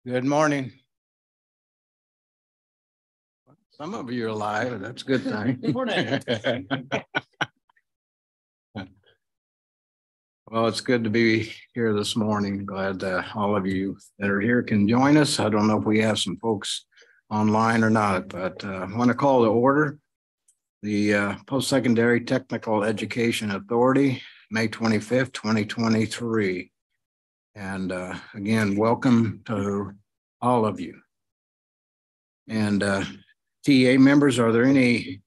Good morning. Some of you are alive, and that's a good thing. Good morning. Well, it's good to be here this morning. Glad that all of you that are here can join us. I don't know if we have some folks online or not, but I want to call to order the Post-Secondary Technical Education Authority, May 25th, 2023. And again, welcome to all of you. And TA members, are there any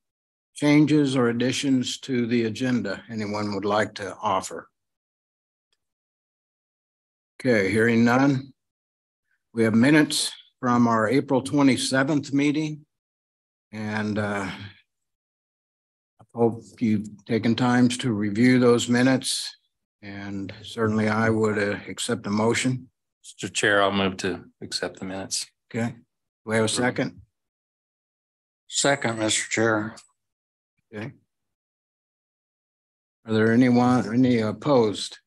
changes or additions to the agenda anyone would like to offer? Okay, hearing none. We have minutes from our April 27th meeting. And I hope you've taken time to review those minutes. And certainly I would accept a motion. Mr. Chair, I'll move to accept the minutes. Okay, do we have a second? Second, Mr. Chair. Okay. Are there any opposed?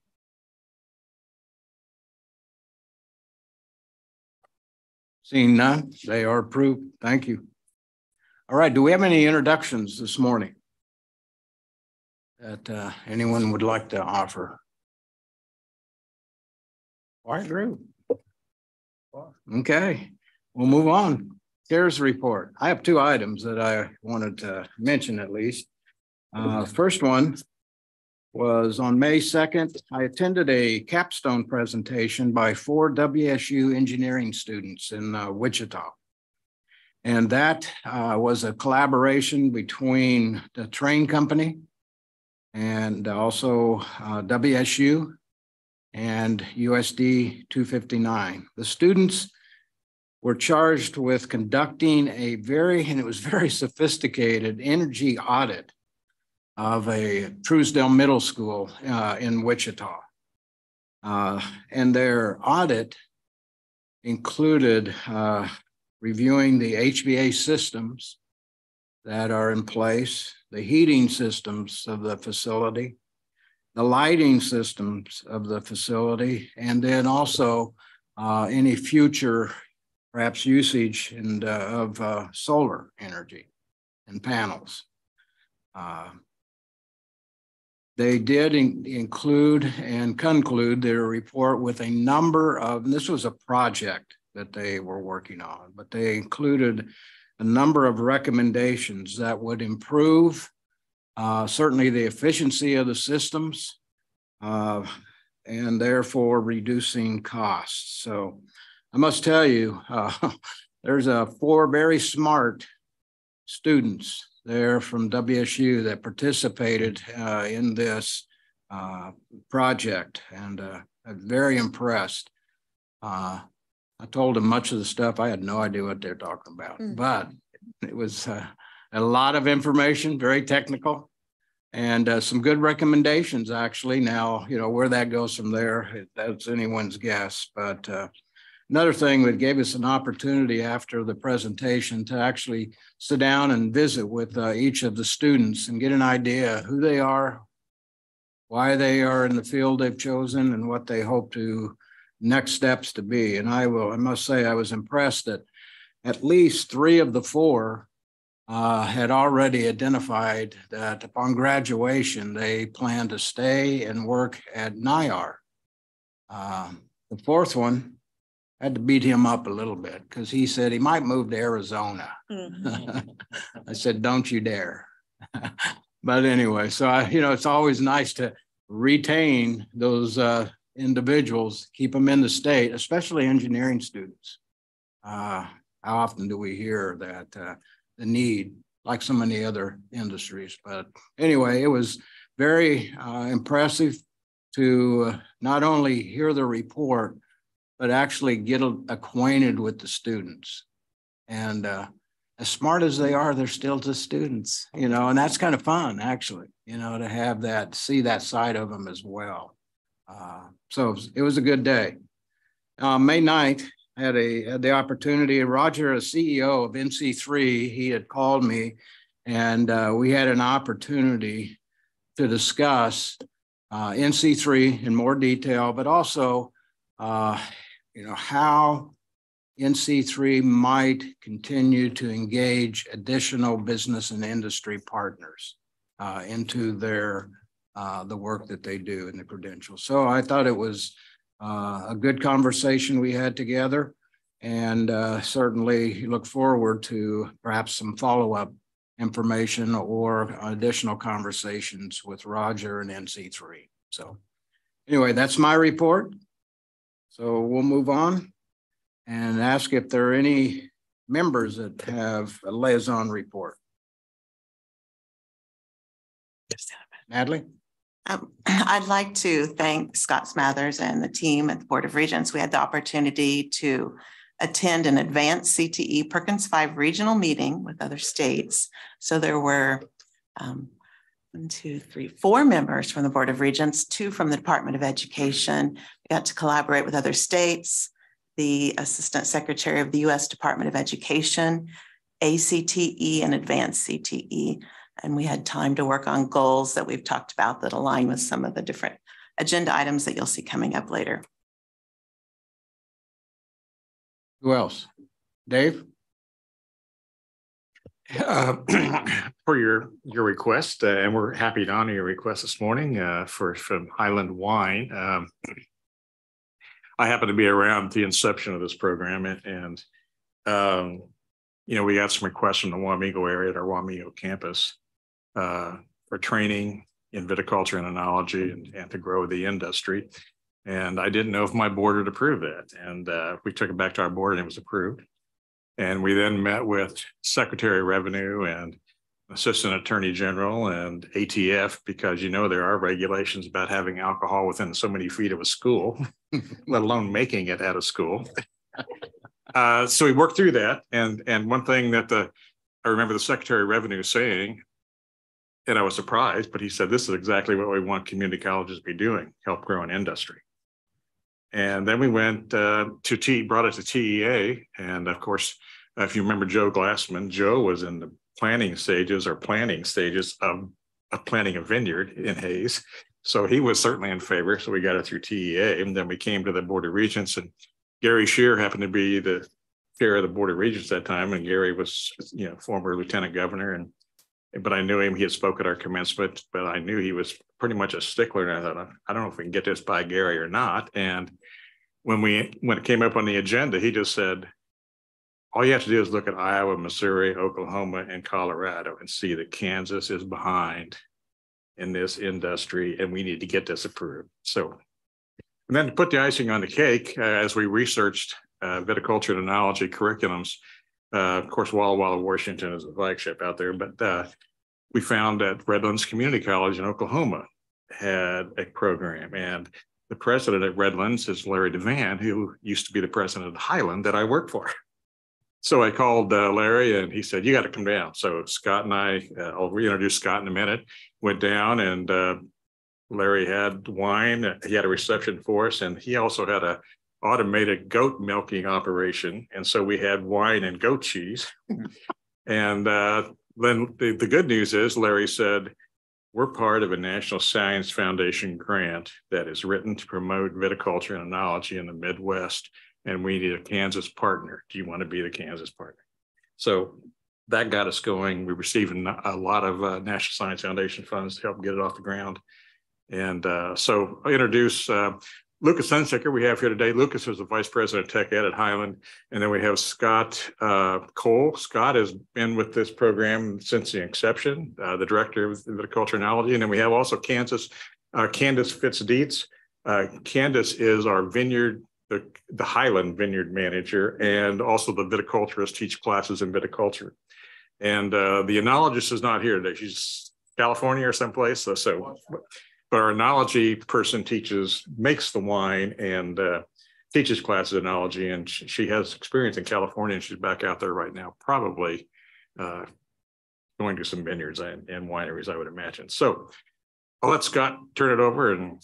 Seeing none, they are approved. Thank you. All right, do we have any introductions this morning that anyone would like to offer? Quiet group. Okay, we'll move on. CARES report. I have two items that I wanted to mention at least. First one was on May 2nd. I attended a capstone presentation by 4 WSU engineering students in Wichita. And that was a collaboration between the train company and also WSU and USD 259. The students were charged with conducting and it was very sophisticated energy audit of a Truesdale Middle School in Wichita. And their audit included reviewing the HVAC systems that are in place, the heating systems of the facility, the lighting systems of the facility, and then also any future perhaps usage of solar energy and panels. They did include and conclude their report with a number of, and this was a project that they were working on, but they included a number of recommendations that would improve certainly the efficiency of the systems and therefore reducing costs. So I must tell you, there's 4 very smart students there from WSU that participated in this project, and I'm very impressed. I told them much of the stuff. I had no idea what they're talking about, but it was a lot of information, very technical, and some good recommendations actually. Now, where that goes from there, that's anyone's guess, but another thing that gave us an opportunity after the presentation to actually sit down and visit with each of the students and get an idea who they are, why they are in the field they've chosen, and what they hope to next steps to be. And I must say, I was impressed that at least 3 of the 4 had already identified that upon graduation, they plan to stay and work at NIAR. The 4th one, I had to beat him up a little bit because he said he might move to Arizona. I said, don't you dare. But anyway, so it's always nice to retain those individuals, keep them in the state, especially engineering students. How often do we hear that the need, like so many other industries? But anyway, it was very impressive to not only hear the report, but actually get acquainted with the students. And as smart as they are, they're still just students, and that's kind of fun, actually, to have that, see that side of them as well. So it was a good day. May 9th, I had the opportunity, Roger, a CEO of NC3, he had called me, and we had an opportunity to discuss NC3 in more detail, but also how NC3 might continue to engage additional business and industry partners into their the work that they do in the credentials. So I thought it was a good conversation we had together, and certainly look forward to perhaps some follow-up information or additional conversations with Roger and NC3. So anyway, that's my report. So we'll move on and ask if there are any members that have a liaison report. Natalie? I'd like to thank Scott Smathers and the team at the Board of Regents. We had the opportunity to attend an advanced CTE Perkins 5 regional meeting with other states. So there were 4 members from the Board of Regents, 2 from the Department of Education. We got to collaborate with other states, the Assistant Secretary of the U.S. Department of Education, ACTE and Advanced CTE. And we had time to work on goals that we've talked about that align with some of the different agenda items that you'll see coming up later. Who else? Dave? For your request, and we're happy to honor your request this morning from Highland Wine. I happen to be around the inception of this program, and you know, we got some requests from the Wamego area at our Wamego campus for training in viticulture and enology and to grow the industry. And I didn't know if my board would approve that. And we took it back to our board and it was approved. And we then met with Secretary of Revenue and Assistant Attorney General and ATF, because, you know, there are regulations about having alcohol within so many feet of a school, let alone making it at a school. So we worked through that. And one thing that I remember the Secretary of Revenue saying, and I was surprised, but he said, this is exactly what we want community colleges to be doing, help grow an industry. And then we went brought it to TEA. And of course, if you remember Joe Glassman, Joe was in the planning stages of planting a vineyard in Hayes. So he was certainly in favor. So we got it through TEA. And then we came to the Board of Regents, and Gary Scheer happened to be the chair of the Board of Regents at that time. And Gary was, you know, former lieutenant governor. But I knew him, he had spoke at our commencement, but I knew he was pretty much a stickler. And I thought, I don't know if we can get this by Gary or not. And when it came up on the agenda, he just said, all you have to do is look at Iowa, Missouri, Oklahoma, and Colorado and see that Kansas is behind in this industry, and we need to get this approved. So, and then to put the icing on the cake, as we researched viticulture and enology curriculums, of course, Walla Walla, Washington is a flagship out there, but we found that Redlands Community College in Oklahoma had a program, and the president at Redlands is Larry Devan, who used to be the president of Highland that I work for. So I called Larry, and he said, you got to come down. So Scott and I'll reintroduce Scott in a minute, went down, and Larry had wine. He had a reception for us, and he also had a automated goat milking operation. And so we had wine and goat cheese. And then the good news is Larry said, we're part of a National Science Foundation grant that is written to promote viticulture and enology in the Midwest. And we need a Kansas partner. Do you want to be the Kansas partner? So that got us going. We received a lot of National Science Foundation funds to help get it off the ground. And so I introduce Lucas Hunsaker we have here today. Lucas was the Vice President of Tech Ed at Highland. And then we have Scott Cole. Scott has been with this program since the inception, the Director of Viticulture and Enology. And then we have also Candace Fitzdietz. Candace is our vineyard, the Highland Vineyard Manager, and also the viticulturist, teach classes in viticulture. And the enologist is not here today. She's California or someplace. But our enology person makes the wine and teaches classes in enology, and she has experience in California, and she's back out there right now, probably going to some vineyards and wineries, I would imagine. So I'll let Scott turn it over, and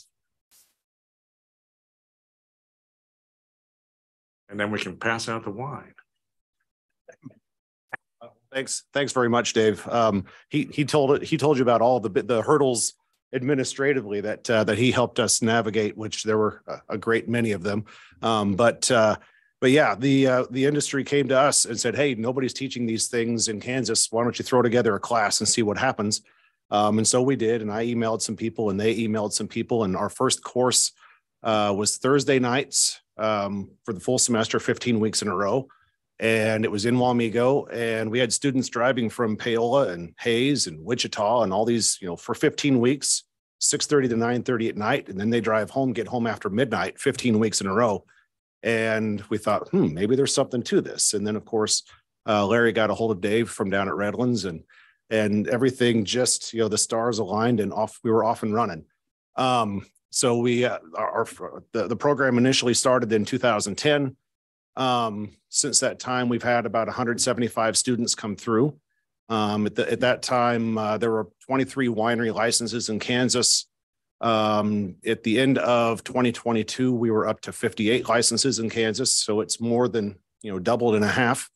then we can pass out the wine. Thanks very much, Dave. He told you about all the hurdles administratively that he helped us navigate, which there were a great many of them. But yeah, the industry came to us and said, hey, nobody's teaching these things in Kansas. Why don't you throw together a class and see what happens? And so we did, and I emailed some people and they emailed some people. And our first course was Thursday nights for the full semester, 15 weeks in a row. And it was in Wamego, and we had students driving from Paola and Hayes and Wichita and all these, for 15 weeks, 6:30 to 9:30 at night. And then they drive home, get home after midnight, 15 weeks in a row. And we thought, maybe there's something to this. And then of course, Larry got a hold of Dave from down at Redlands, and everything just, the stars aligned and we were off and running. So the program initially started in 2010. Since that time, we've had about 175 students come through. At that time, there were 23 winery licenses in Kansas. At the end of 2022, we were up to 58 licenses in Kansas. So it's more than, doubled in a half.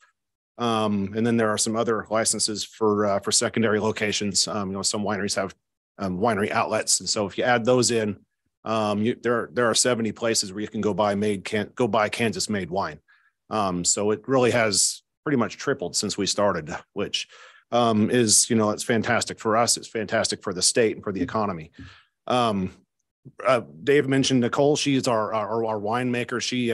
And then there are some other licenses for secondary locations. Some wineries have winery outlets. And so if you add those in, there are 70 places where you can go buy Kansas made wine. So it really has pretty much tripled since we started, which is, it's fantastic for us. It's fantastic for the state and for the economy. Dave mentioned Nicole. She's our winemaker. She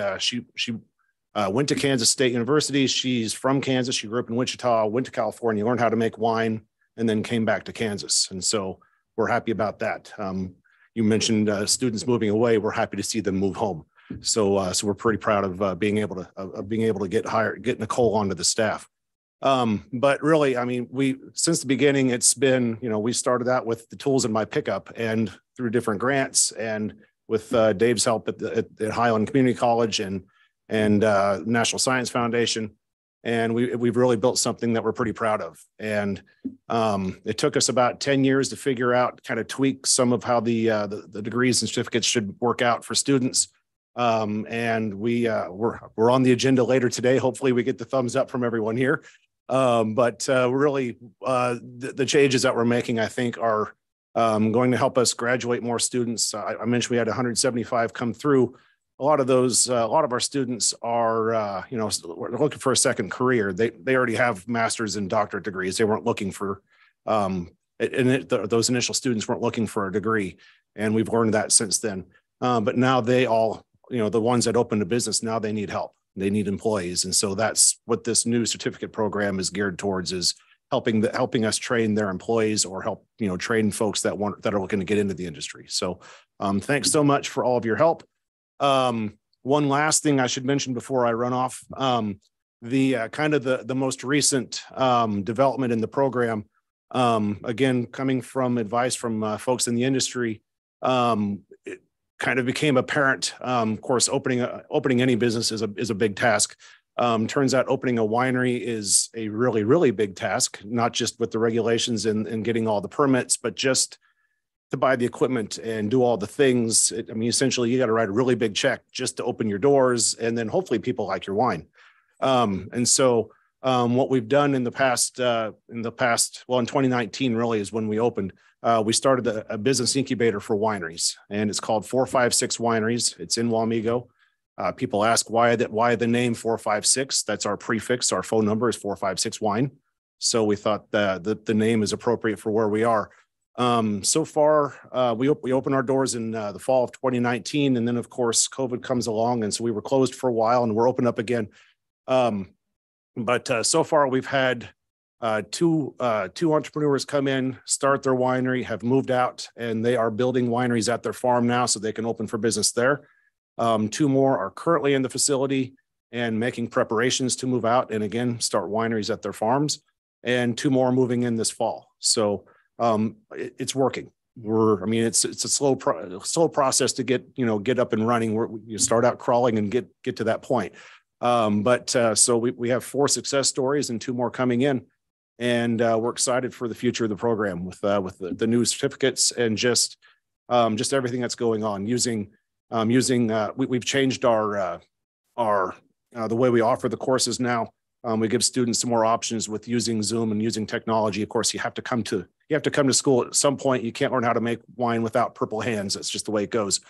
went to Kansas State University. She's from Kansas. She grew up in Wichita, went to California, learned how to make wine, and then came back to Kansas. And so we're happy about that. You mentioned students moving away. We're happy to see them move home. So we're pretty proud of being able to get Nicole onto the staff. But really, since the beginning, it's been, we started out with the tools in my pickup and through different grants and with Dave's help at Highland Community College and National Science Foundation. And we've really built something that we're pretty proud of. And it took us about 10 years to figure out, kind of tweak some of how the degrees and certificates should work out for students. And we're on the agenda later today. Hopefully we get the thumbs up from everyone here. But really, the changes that we're making, I think, are going to help us graduate more students. I mentioned we had 175 come through. A lot of our students are, looking for a second career. They already have master's and doctorate degrees. They weren't looking for, those initial students weren't looking for a degree. And we've learned that since then. But now they all, the ones that opened a business, now they need help. They need employees. And so that's what this new certificate program is geared towards, is helping us train their employees or help, train folks that are looking to get into the industry. So thanks so much for all of your help. One last thing I should mention before I run off, the most recent development in the program, again, coming from advice from folks in the industry, it kind of became apparent. Of course, opening any business is a big task. Turns out opening a winery is a really, really big task, not just with the regulations and getting all the permits, but just to buy the equipment and do all the things. Essentially, you got to write a really big check just to open your doors, and then hopefully people like your wine. And so what we've done in 2019 really is when we opened. We started a business incubator for wineries, and it's called 456 Wineries. It's in Wamego. People ask why the name 456. That's our prefix. Our phone number is 456 Wine. So we thought the name is appropriate for where we are. So far, we opened our doors in the fall of 2019, and then of course COVID comes along, and so we were closed for a while, and we're open up again. But so far we've had two entrepreneurs come in, start their winery, have moved out, and they are building wineries at their farm now so they can open for business there. Two more are currently in the facility and making preparations to move out and again start wineries at their farms, and two more moving in this fall. So it's working. It's a slow process to get up and running. You start out crawling and get to that point. So we have 4 success stories and 2 more coming in, and we're excited for the future of the program with the new certificates and just everything that's going on. We've changed the way we offer the courses now. We give students some more options with using Zoom and using technology. Of course, you have to come to school at some point. You can't learn how to make wine without purple hands. That's just the way it goes.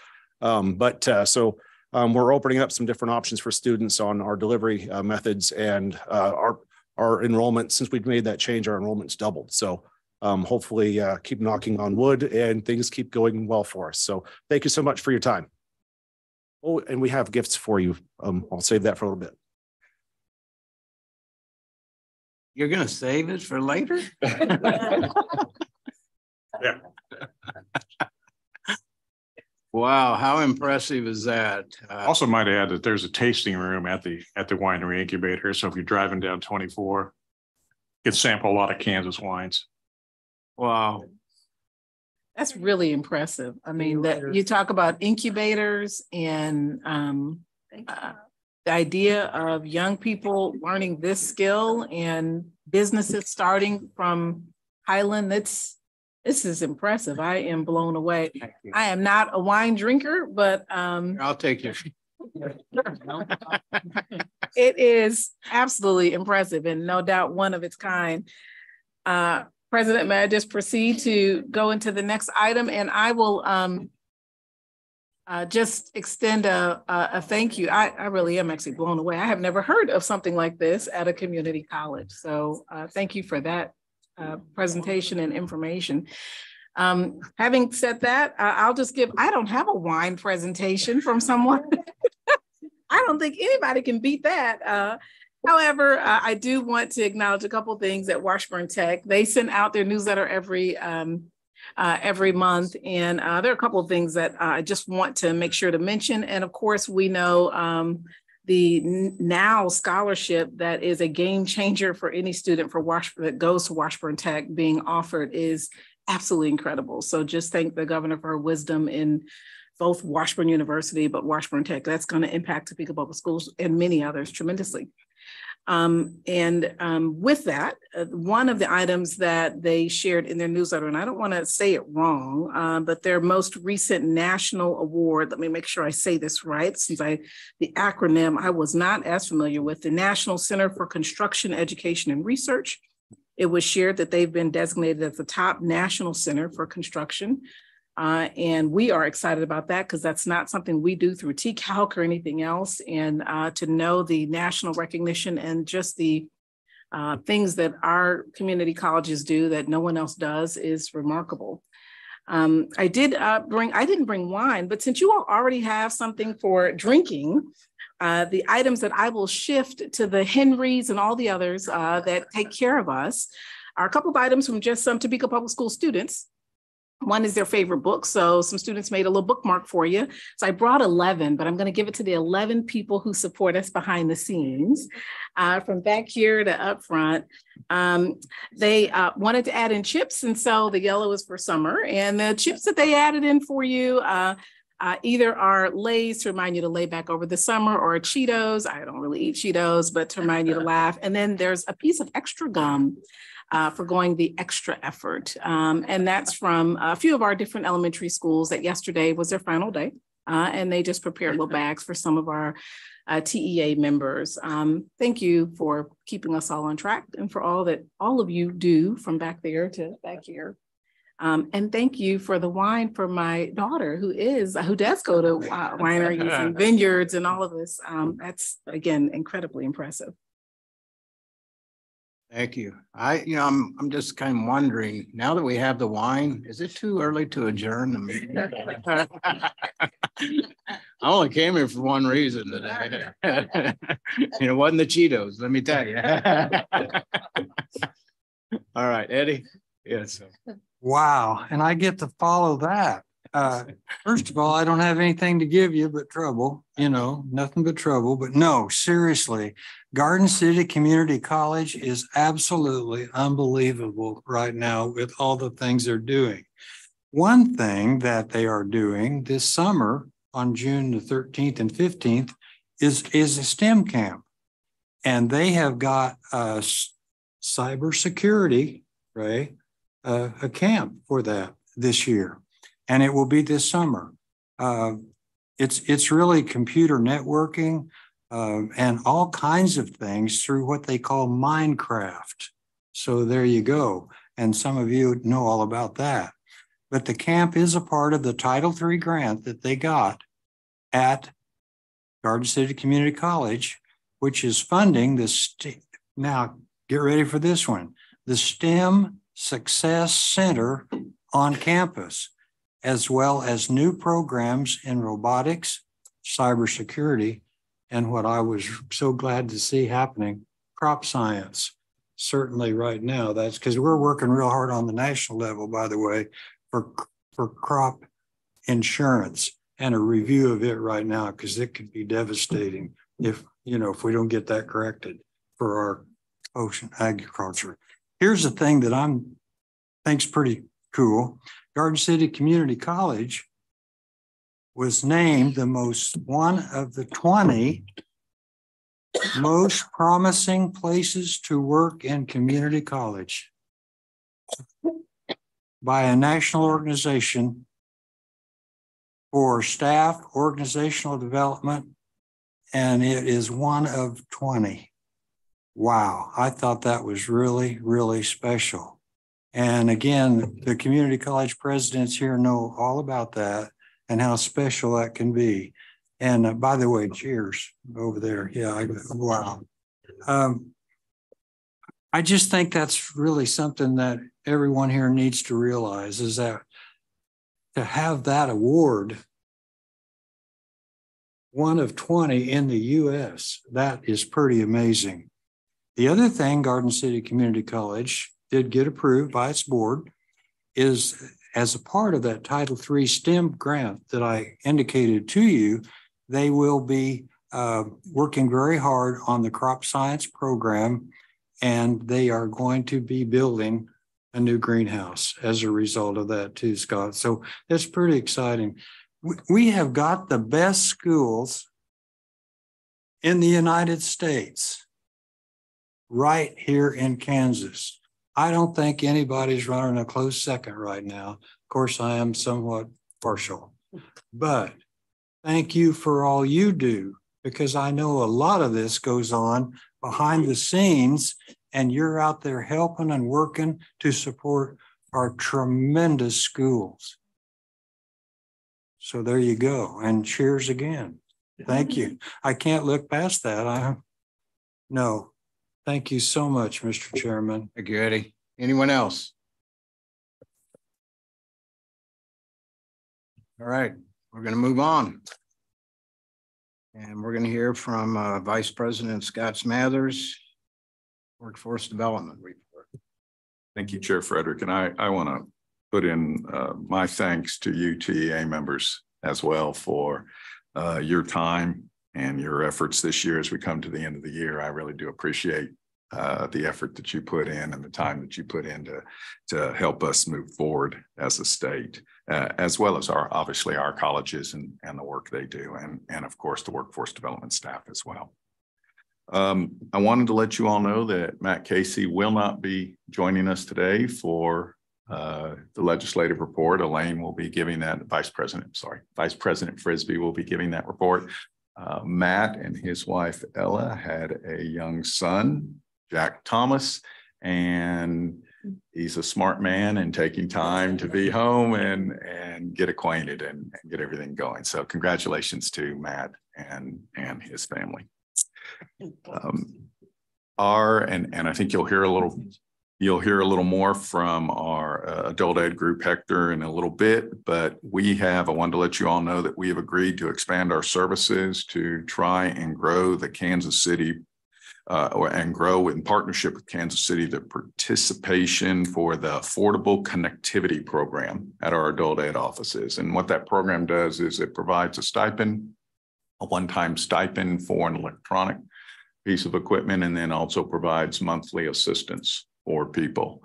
we're opening up some different options for students on our delivery methods, and our enrollment, since we've made that change, our enrollment's doubled. So hopefully keep knocking on wood and things keep going well for us. So thank you so much for your time. Oh, and we have gifts for you. I'll save that for a little bit. You're going to save it for later? Yeah. Wow, how impressive is that? Also might add that there's a tasting room at the winery incubator. So if you're driving down 24, you can sample a lot of Kansas wines. Wow. That's really impressive. I mean, that you talk about incubators and the idea of young people learning this skill and businesses starting from Highland. This is impressive. I am blown away. I am not a wine drinker, but I'll take your. it is absolutely impressive and no doubt one of its kind. President, may I just proceed to go into the next item, and I will just extend a thank you. I really am actually blown away. I have never heard of something like this at a community college. So thank you for that presentation and information. Having said that, I'll just give, I don't have a wine presentation from someone. I don't think anybody can beat that. However, I do want to acknowledge a couple of things at Washburn Tech. They send out their newsletter every month, and there are a couple of things that I just want to make sure to mention. And of course, we know the NOW scholarship that is a game changer for any student that goes to Washburn Tech being offered is absolutely incredible. So just thank the governor for her wisdom in both Washburn University, but Washburn Tech. That's going to impact Topeka Public Schools and many others tremendously. With that, one of the items that they shared in their newsletter, and I don't want to say it wrong, but their most recent national award, let me make sure I say this right, since the acronym I was not as familiar with, the National Center for Construction Education and Research. It was shared that they've been designated as the top national center for construction. And we are excited about that because that's not something we do through TCALC or anything else. And to know the national recognition and just the things that our community colleges do that no one else does is remarkable. I didn't bring wine, but since you all already have something for drinking, the items that I will shift to the Henrys and all the others that take care of us are a couple of items from just some Topeka Public School students. One is their favorite book. So some students made a little bookmark for you. So I brought 11, but I'm going to give it to the 11 people who support us behind the scenes from back here to up front. They wanted to add in chips. And so the yellow is for summer. And the chips that they added in for you either are Lay's to remind you to lay back over the summer, or Cheetos. I don't really eat Cheetos, but to remind you to laugh. And then there's a piece of extra gum for going the extra effort. And that's from a few of our different elementary schools that yesterday was their final day. And they just prepared little bags for some of our TEA members. Thank you for keeping us all on track and for all that all of you do from back there to back here. And thank you for the wine for my daughter who does go to wineries and vineyards and all of this. That's, again, incredibly impressive. Thank you. I'm just kind of wondering, now that we have the wine, is it too early to adjourn the meeting? I only came here for one reason today. It wasn't the Cheetos, let me tell you. All right, Eddie. Yes. Wow. And I get to follow that. First of all, I don't have anything to give you but trouble, nothing but trouble. But no, seriously, Garden City Community College is absolutely unbelievable right now with all the things they're doing. One thing that they are doing this summer on June the 13th and 15th is a STEM camp. And they have got cybersecurity, right? A camp for that this year. And it will be this summer. It's really computer networking and all kinds of things through what they call Minecraft. So there you go. And some of you know all about that. But the camp is a part of the Title III grant that they got at Garden City Community College, which is funding this. Now, get ready for this one. The STEM Success Center on campus, as well as new programs in robotics, cybersecurity, and what I was so glad to see happening, crop science. Certainly right now, that's because we're working real hard on the national level, by the way, for crop insurance and a review of it right now, because it could be devastating if we don't get that corrected for our ocean agriculture. Here's the thing that I think's pretty cool. Garden City Community College was named one of the 20 most promising places to work in community college by a national organization for staff organizational development, and it is one of 20. Wow, I thought that was really, really special. And again, the community college presidents here know all about that and how special that can be. And by the way, cheers over there. Yeah, wow. I just think that's really something that everyone here needs to realize, is that to have that award, one of 20 in the US, that is pretty amazing. The other thing Garden City Community College did get approved by its board is, as a part of that Title III STEM grant that I indicated to you, they will be working very hard on the crop science program, and they are going to be building a new greenhouse as a result of that too, Scott. So that's pretty exciting. We have got the best schools in the United States right here in Kansas. I don't think anybody's running a close second right now. Of course, I am somewhat partial, but thank you for all you do, because I know a lot of this goes on behind the scenes, and you're out there helping and working to support our tremendous schools. So there you go. And cheers again. Thank you. I can't look past that. No. Thank you so much, Mr. Chairman. Thank you, Eddie. Anyone else? All right, we're going to move on. And we're going to hear from Vice President Scott Smathers, Workforce Development Report. Thank you, Chair Frederick. And I want to put in my thanks to you TEA members as well for your time and your efforts this year as we come to the end of the year. I really do appreciate the effort that you put in and the time that you put in to help us move forward as a state, as well as obviously our colleges and the work they do, and of course the workforce development staff as well. I wanted to let you all know that Matt Casey will not be joining us today for the legislative report. Elaine will be giving that. Vice President Frisbee will be giving that report. Matt and his wife Ella had a young son, Jack Thomas, and he's a smart man and taking time to be home and get acquainted and get everything going. So congratulations to Matt and his family. And I think you'll hear a little more from our adult ed group, Hector, in a little bit, but I wanted to let you all know that we have agreed to expand our services to try and grow the Kansas City and grow in partnership with Kansas City, the participation for the Affordable Connectivity Program at our adult ed offices. And what that program does is it provides a stipend, a one-time stipend for an electronic piece of equipment, and then also provides monthly assistance for people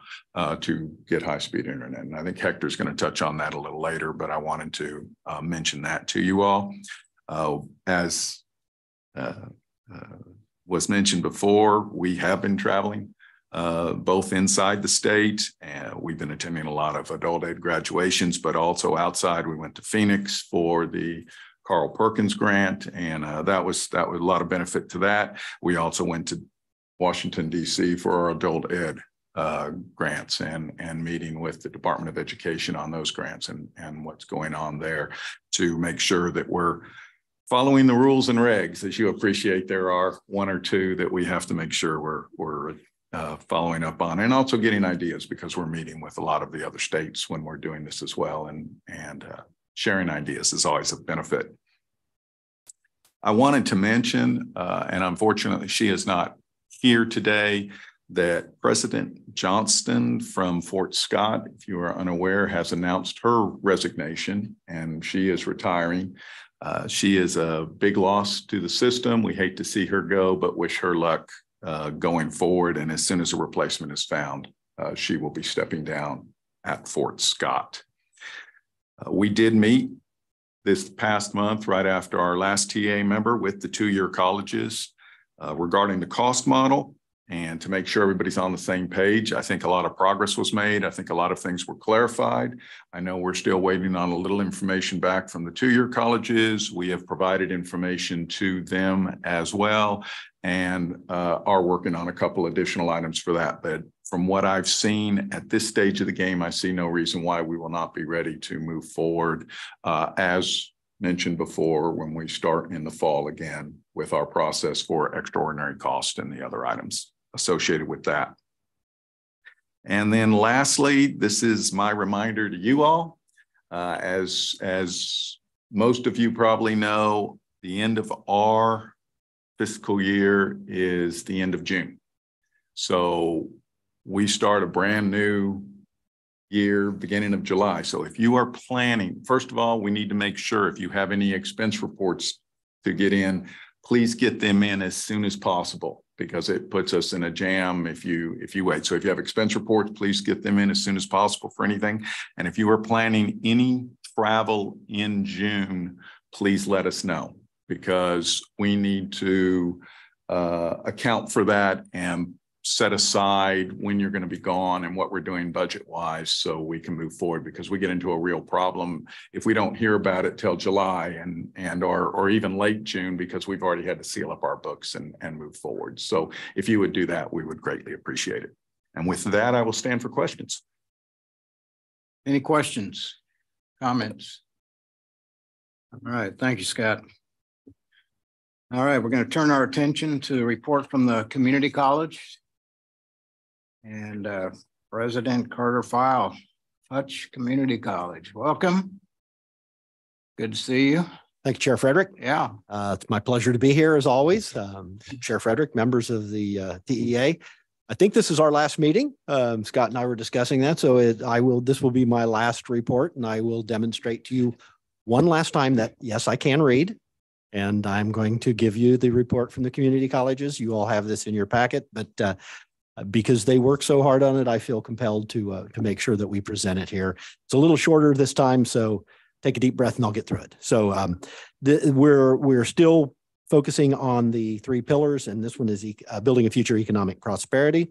to get high-speed internet. And I think Hector's going to touch on that a little later, but I wanted to mention that to you all. As was mentioned before, we have been traveling both inside the state, and we've been attending a lot of adult ed graduations, but also outside. We went to Phoenix for the Carl Perkins grant, and that was a lot of benefit to that. We also went to Washington, D.C. for our adult ed grants and meeting with the Department of Education on those grants and what's going on there to make sure that we're following the rules and regs. As you appreciate, there are one or two that we have to make sure we're following up on, and also getting ideas, because we're meeting with a lot of the other states when we're doing this as well, and sharing ideas is always a benefit. I wanted to mention, and unfortunately she is not here today, that President Johnston from Fort Scott, if you are unaware, has announced her resignation, and she is retiring. She is a big loss to the system. We hate to see her go, but wish her luck going forward. And as soon as a replacement is found, she will be stepping down at Fort Scott. We did meet this past month, right after our last TA member, with the two-year colleges regarding the cost model. And to make sure everybody's on the same page, I think a lot of progress was made. I think a lot of things were clarified. I know we're still waiting on a little information back from the two-year colleges. We have provided information to them as well, and are working on a couple additional items for that. But from what I've seen at this stage of the game, I see no reason why we will not be ready to move forward, as mentioned before, when we start in the fall again with our process for extraordinary cost and the other items associated with that. And then lastly, this is my reminder to you all. As most of you probably know, the end of our fiscal year is the end of June. So we start a brand new year, beginning of July. So if you are planning, first of all, we need to make sure if you have any expense reports to get in, please get them in as soon as possible, because it puts us in a jam if you wait. So if you have expense reports, please get them in as soon as possible for anything. And if you are planning any travel in June, please let us know, because we need to account for that and set aside when you're going to be gone and what we're doing budget wise, so we can move forward, because we get into a real problem if we don't hear about it till July or even late June, because we've already had to seal up our books and move forward. So if you would do that, we would greatly appreciate it. And with that, I will stand for questions. Any questions, comments? All right, thank you, Scott. All right, we're going to turn our attention to the report from the community college. And President Carter File, Hutch Community College. Welcome. Good to see you. Thank you, Chair Frederick. Yeah. It's my pleasure to be here as always. Chair Frederick, members of the TEA. I think this is our last meeting. Scott and I were discussing that. So this will be my last report, and I will demonstrate to you one last time that, yes, I can read. And I'm going to give you the report from the community colleges. You all have this in your packet, but because they work so hard on it, I feel compelled to make sure that we present it here. It's a little shorter this time, so take a deep breath and I'll get through it. So we're still focusing on the three pillars, and this one is building a future economic prosperity.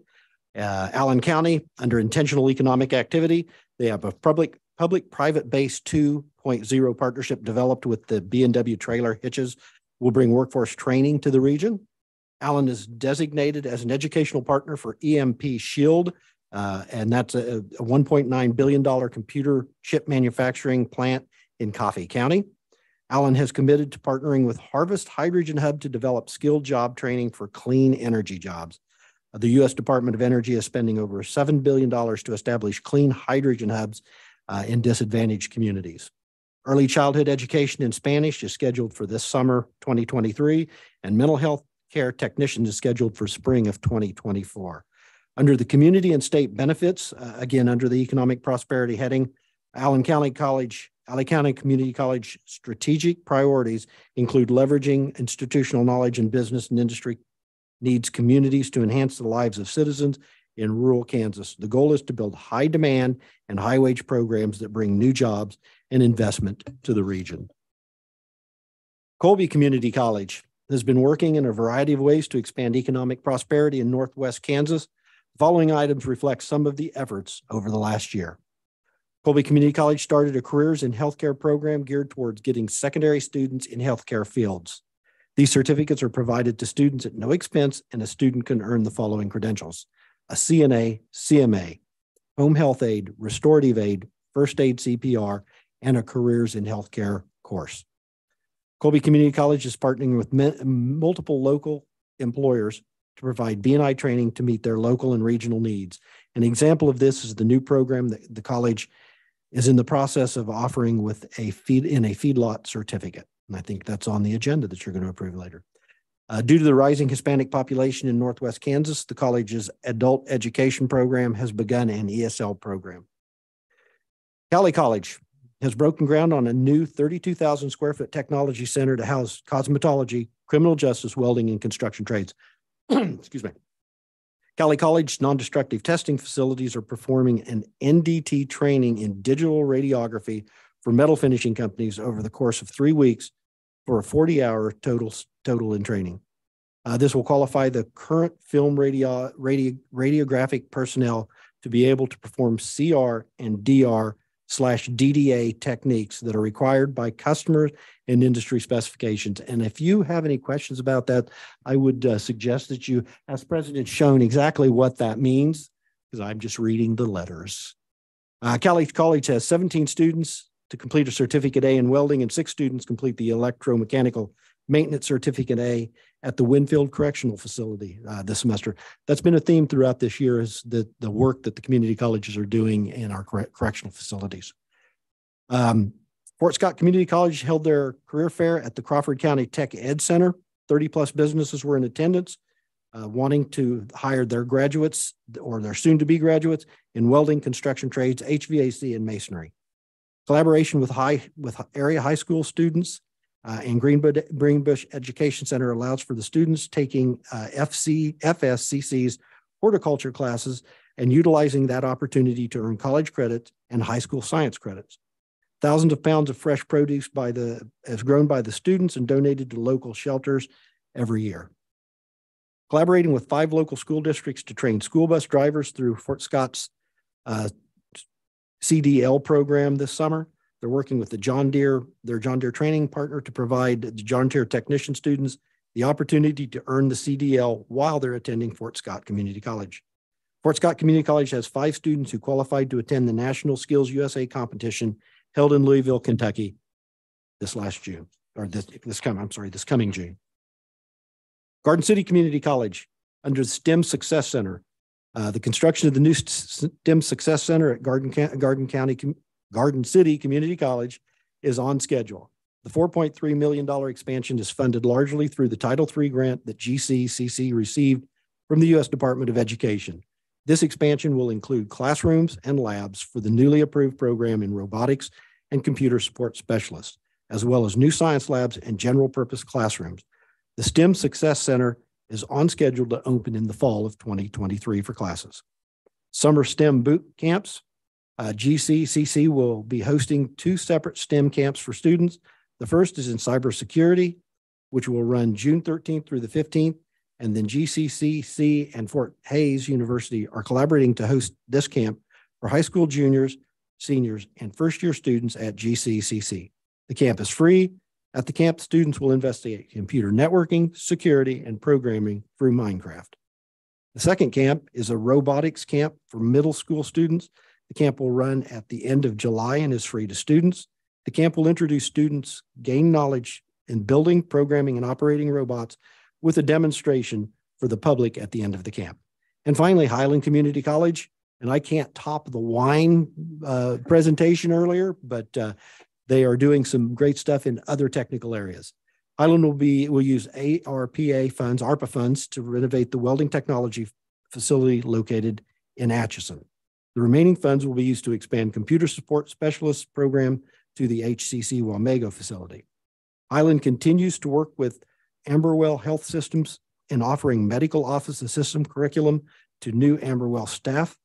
Allen County, under intentional economic activity, they have a public-private base 2.0 partnership developed with the B&W trailer hitches. Will bring workforce training to the region. Allen is designated as an educational partner for EMP Shield, and that's a $1.9 billion computer chip manufacturing plant in Coffee County. Allen has committed to partnering with Harvest Hydrogen Hub to develop skilled job training for clean energy jobs. The U.S. Department of Energy is spending over $7 billion to establish clean hydrogen hubs in disadvantaged communities. Early childhood education in Spanish is scheduled for this summer, 2023, and mental health care technician is scheduled for spring of 2024. Under the community and state benefits, again, under the economic prosperity heading, Allen County Community College strategic priorities include leveraging institutional knowledge in business and industry needs communities to enhance the lives of citizens in rural Kansas. The goal is to build high demand and high wage programs that bring new jobs and investment to the region. Colby Community College has been working in a variety of ways to expand economic prosperity in Northwest Kansas. The following items reflect some of the efforts over the last year. Colby Community College started a careers in healthcare program geared towards getting secondary students in healthcare fields. These certificates are provided to students at no expense, and a student can earn the following credentials: a CNA, CMA, home health aid, restorative aid, first aid CPR, and a careers in healthcare course. Colby Community College is partnering with multiple local employers to provide B&I training to meet their local and regional needs. An example of this is the new program that the college is in the process of offering with a feedlot certificate. And I think that's on the agenda that you're going to approve later. Due to the rising Hispanic population in Northwest Kansas, the college's adult education program has begun an ESL program. Cali College has broken ground on a new 32,000 square foot technology center to house cosmetology, criminal justice, welding, and construction trades. Excuse me. Cali College non-destructive testing facilities are performing an NDT training in digital radiography for metal finishing companies over the course of 3 weeks for a 40-hour total in training. This will qualify the current film radiographic personnel to be able to perform CR and DR/DDA techniques that are required by customers and industry specifications. And if you have any questions about that, I would suggest that you ask President Schoen exactly what that means, because I'm just reading the letters. Cali College has 17 students to complete a Certificate A in welding, and 6 students complete the electromechanical maintenance Certificate A at the Winfield Correctional Facility this semester. That's been a theme throughout this year, is the work that the community colleges are doing in our correctional facilities. Fort Scott Community College held their career fair at the Crawford County Tech Ed Center. 30+ businesses were in attendance, wanting to hire their graduates or their soon-to-be graduates in welding, construction trades, HVAC, and masonry. Collaboration with area high school students and Greenbush Education Center allows for the students taking FSCC's horticulture classes and utilizing that opportunity to earn college credits and high school science credits. Thousands of pounds of fresh produce is grown by the students and donated to local shelters every year. Collaborating with 5 local school districts to train school bus drivers through Fort Scott's CDL program this summer. They're working with their John Deere training partner to provide the John Deere technician students the opportunity to earn the CDL while they're attending Fort Scott Community College. Fort Scott Community College has 5 students who qualified to attend the National Skills USA competition held in Louisville, Kentucky this coming June. Garden City Community College, under the STEM Success Center. The construction of the new STEM Success Center at Garden City Community College is on schedule. The $4.3 million expansion is funded largely through the Title III grant that GCCC received from the U.S. Department of Education. This expansion will include classrooms and labs for the newly approved program in robotics and computer support specialists, as well as new science labs and general purpose classrooms. The STEM Success Center is on schedule to open in the fall of 2023 for classes. Summer STEM boot camps. GCCC will be hosting 2 separate STEM camps for students. The first is in cybersecurity, which will run June 13th through the 15th. And then GCCC and Fort Hays University are collaborating to host this camp for high school juniors, seniors, and first-year students at GCCC. The camp is free. At the camp, students will investigate computer networking, security, and programming through Minecraft. The second camp is a robotics camp for middle school students. The camp will run at the end of July and is free to students. The camp will introduce students, gain knowledge in building, programming, and operating robots with a demonstration for the public at the end of the camp. And finally, Highland Community College. And I can't top the wine presentation earlier, but they are doing some great stuff in other technical areas. Highland will use ARPA funds to renovate the welding technology facility located in Atchison. The remaining funds will be used to expand computer support specialist program to the HCC Wamego facility. Highland continues to work with Amberwell Health Systems in offering medical office assistant curriculum to new Amberwell staff.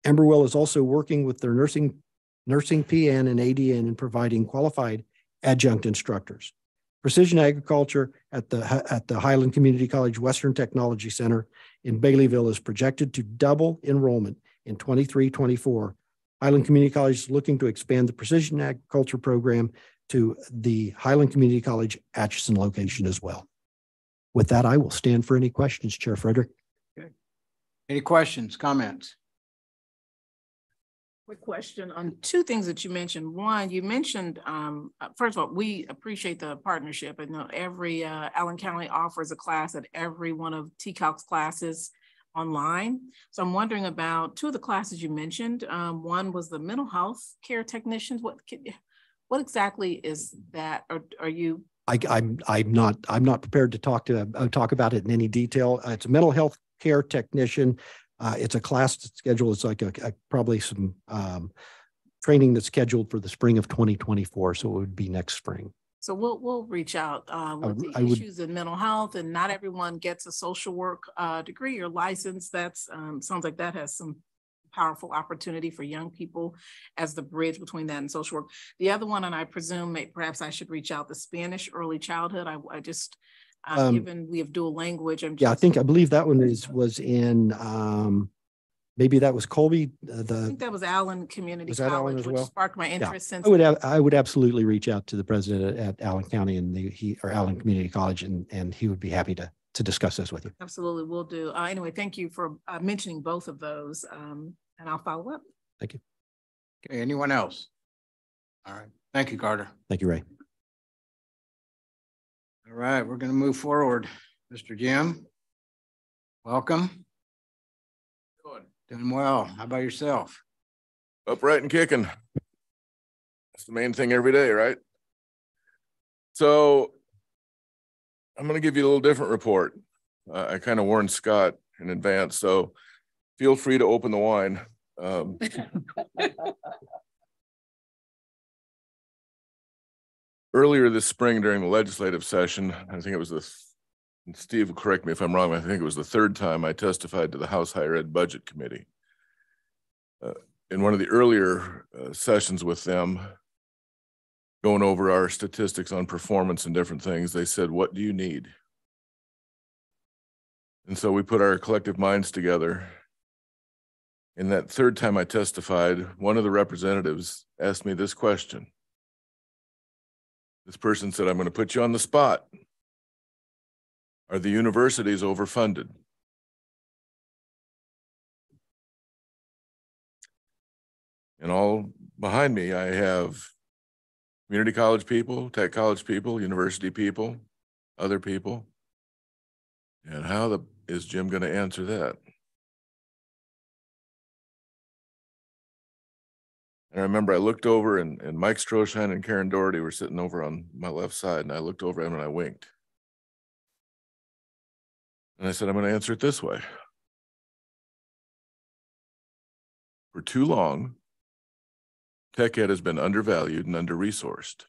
Amberwell is also working with their nursing PN and ADN in providing qualified adjunct instructors. Precision agriculture at the Highland Community College Western Technology Center in Baileyville is projected to double enrollment in 23-24. Highland Community College is looking to expand the precision agriculture program to the Highland Community College Atchison location as well. With that, I will stand for any questions, Chair Frederick. Okay. Any questions, comments? Quick question on two things that you mentioned. One, you mentioned, first of all, we appreciate the partnership. I know every Allen County offers a class at every one of TCALC's classes online. So I'm wondering about two of the classes you mentioned. One was the mental health care technicians. What exactly is that? Or are you? I'm not prepared to talk about it in any detail. It's a mental health care technician. It's a class schedule. It's like probably some training that's scheduled for the spring of 2024. So it would be next spring. So we'll reach out with the issues in mental health, and not everyone gets a social work degree or license. That's sounds like that has some powerful opportunity for young people as the bridge between that and social work. The other one, and I presume perhaps I should reach out, the Spanish early childhood. I just given we have dual language. I believe that one was in maybe that was Colby. I think that was Allen Community College, Allen as well? Which sparked my interest. Since I would absolutely reach out to the president at Allen County and or Allen Community College, and he would be happy to discuss this with you. Absolutely, will do. Anyway, thank you for mentioning both of those, and I'll follow up. Thank you. Okay, anyone else? All right, thank you, Carter. Thank you, Ray. All right, we're going to move forward. Mr. Jim, welcome. Doing well. How about yourself? Upright and kicking. That's the main thing every day, right? So I'm going to give you a little different report. I kind of warned Scott in advance, so feel free to open the wine. Earlier this spring during the legislative session, I think it was Steve will correct me if I'm wrong, I think it was the third time I testified to the House Higher Ed Budget Committee. In one of the earlier sessions with them, going over our statistics on performance and different things, they said, "What do you need?" And so we put our collective minds together. In that third time I testified, one of the representatives asked me this question. This person said, "I'm going to put you on the spot. Are the universities overfunded?" And all behind me, I have community college people, tech college people, university people, other people. And how is Jim going to answer that? And I remember I looked over and Mike Stroschein and Karen Doherty were sitting over on my left side, and I looked over at him and I winked. And I said, "I'm going to answer it this way. For too long, tech ed has been undervalued and under-resourced.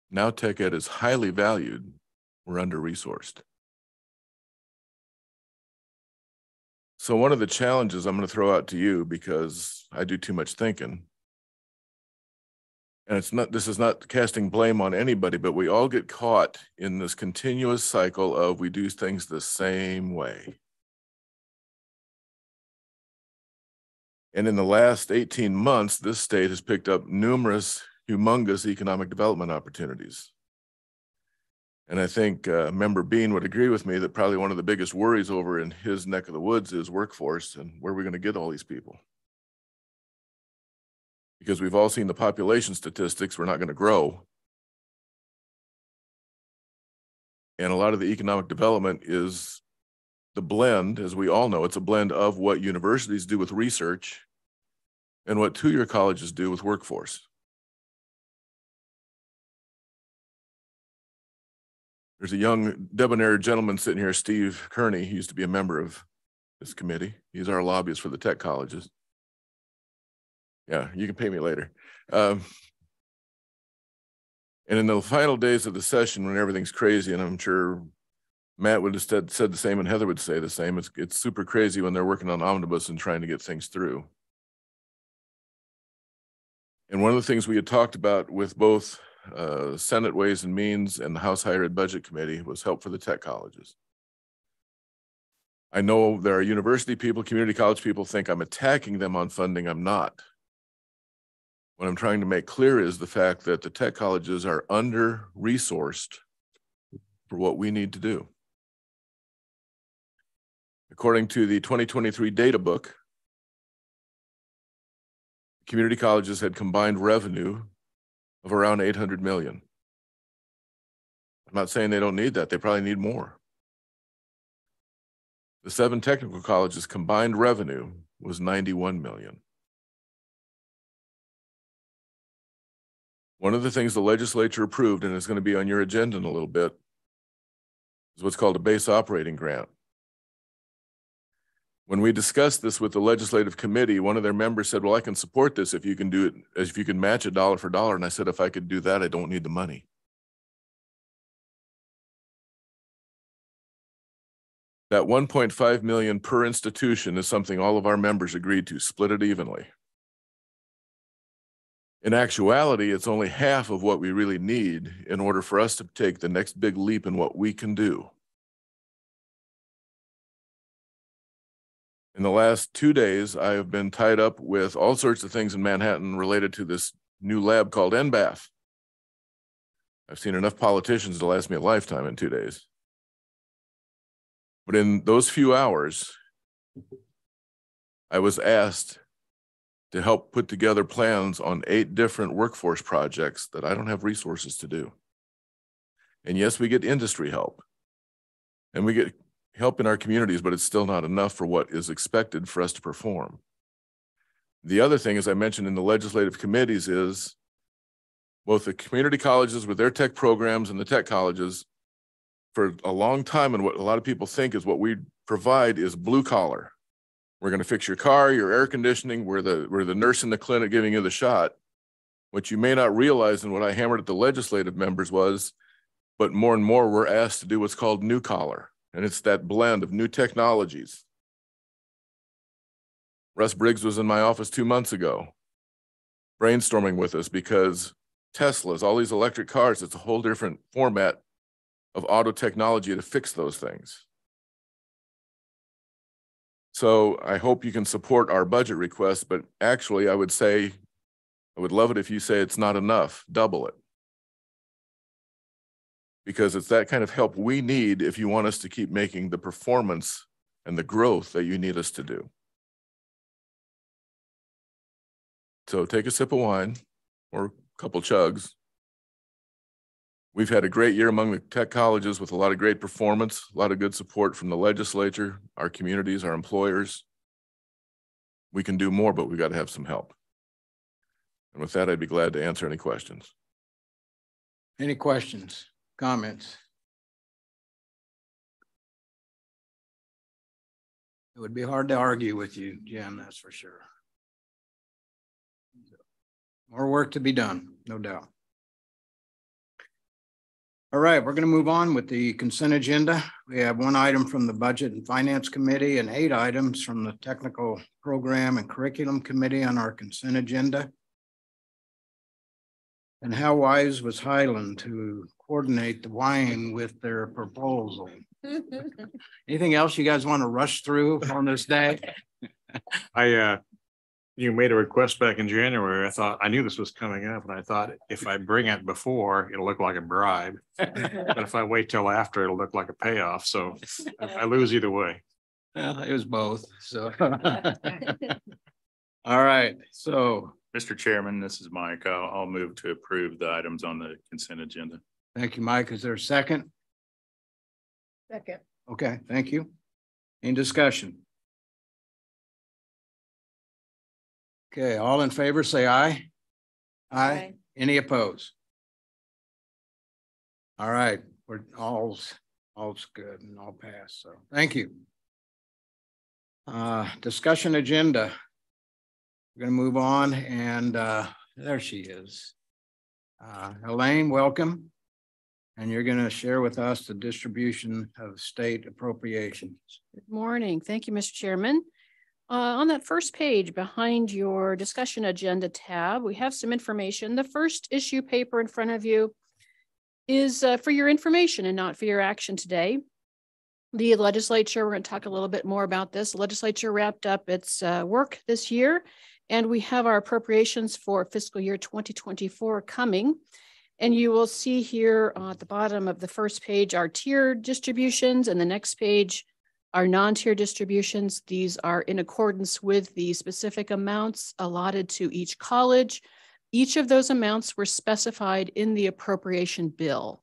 Now tech ed is highly valued, we're under-resourced." So one of the challenges I'm going to throw out to you, because I do too much thinking, and this is not casting blame on anybody, but we all get caught in this continuous cycle of we do things the same way. And in the last 18 months, this state has picked up numerous humongous economic development opportunities. And I think Member Bean would agree with me that probably one of the biggest worries over in his neck of the woods is workforce and where are we going to get all these people? Because we've all seen the population statistics, we're not going to grow. And a lot of the economic development is the blend, as we all know, it's a blend of what universities do with research and what two-year colleges do with workforce. There's a young debonair gentleman sitting here, Steve Kearney. He used to be a member of this committee. He's our lobbyist for the tech colleges. Yeah, you can pay me later. And in the final days of the session, when everything's crazy, and I'm sure Matt would have said the same, and Heather would say the same, it's super crazy when they're working on omnibus and trying to get things through. And one of the things we had talked about with both Senate Ways and Means and the House Higher Ed Budget Committee was help for the tech colleges. I know there are university people, community college people think I'm attacking them on funding. I'm not. What I'm trying to make clear is the fact that the tech colleges are under-resourced for what we need to do. According to the 2023 data book, community colleges had combined revenue of around 800 million. I'm not saying they don't need that. They probably need more. The 7 technical colleges combined revenue was 91 million. One of the things the legislature approved, and is going to be on your agenda in a little bit, is what's called a base operating grant. When we discussed this with the legislative committee, one of their members said, well, I can support this if you can do it, if you can match it dollar for dollar. And I said, if I could do that, I don't need the money. That 1.5 million per institution is something all of our members agreed to, split it evenly. In actuality, it's only half of what we really need in order for us to take the next big leap in what we can do. In the last 2 days, I have been tied up with all sorts of things in Manhattan related to this new lab called NBAF. I've seen enough politicians to last me a lifetime in 2 days. But in those few hours, I was asked to help put together plans on 8 different workforce projects that I don't have resources to do. And yes, we get industry help and we get help in our communities, but it's still not enough for what is expected for us to perform. The other thing, as I mentioned in the legislative committees, is both the community colleges with their tech programs and the tech colleges, for a long time, and what a lot of people think is what we provide is blue collar. We're going to fix your car, your air conditioning. We're the nurse in the clinic giving you the shot. What you may not realize, and what I hammered at the legislative members was, but more and more we're asked to do what's called new collar. And it's that blend of new technologies. Russ Briggs was in my office 2 months ago, brainstorming with us, because Teslas, all these electric cars, it's a whole different format of auto technology to fix those things. So I hope you can support our budget request, but actually I would say, I would love it if you say it's not enough, double it. Because it's that kind of help we need if you want us to keep making the performance and the growth that you need us to do. So take a sip of wine or a couple chugs. We've had a great year among the tech colleges with a lot of great performance, a lot of good support from the legislature, our communities, our employers. We can do more, but we've got to have some help. And with that, I'd be glad to answer any questions. Any questions, comments? It would be hard to argue with you, Jim, that's for sure. More work to be done, no doubt. All right, we're going to move on with the consent agenda. We have 1 item from the Budget and Finance Committee and 8 items from the Technical Program and Curriculum Committee on our consent agenda. And how wise was Highland to coordinate the wine with their proposal? Anything else you guys want to rush through on this day? You made a request back in January. I knew this was coming up, and I thought if I bring it before, it'll look like a bribe. But if I wait till after, it'll look like a payoff. So I lose either way. Well, it was both. So, all right. So, Mr. Chairman, this is Mike. I'll move to approve the items on the consent agenda. thank you, Mike. Is there a second? Second. Okay, thank you. Any discussion? Okay, all in favor, say aye. Aye. Any opposed? All right, we're all's good and all passed. So thank you. Discussion agenda. We're going to move on, and there she is. Elaine, welcome. And you're going to share with us the distribution of state appropriations. Good morning. Thank you, Mr. Chairman. On that first page behind your discussion agenda tab, we have some information. The first issue paper in front of you is for your information and not for your action today. The legislature, we're going to talk a little bit more about this. The legislature wrapped up its work this year, and we have our appropriations for fiscal year 2024 coming. And you will see here at the bottom of the first page, our tier distributions, and the next page, Our non-tier distributions, these are in accordance with the specific amounts allotted to each college. Each of those amounts were specified in the appropriation bill.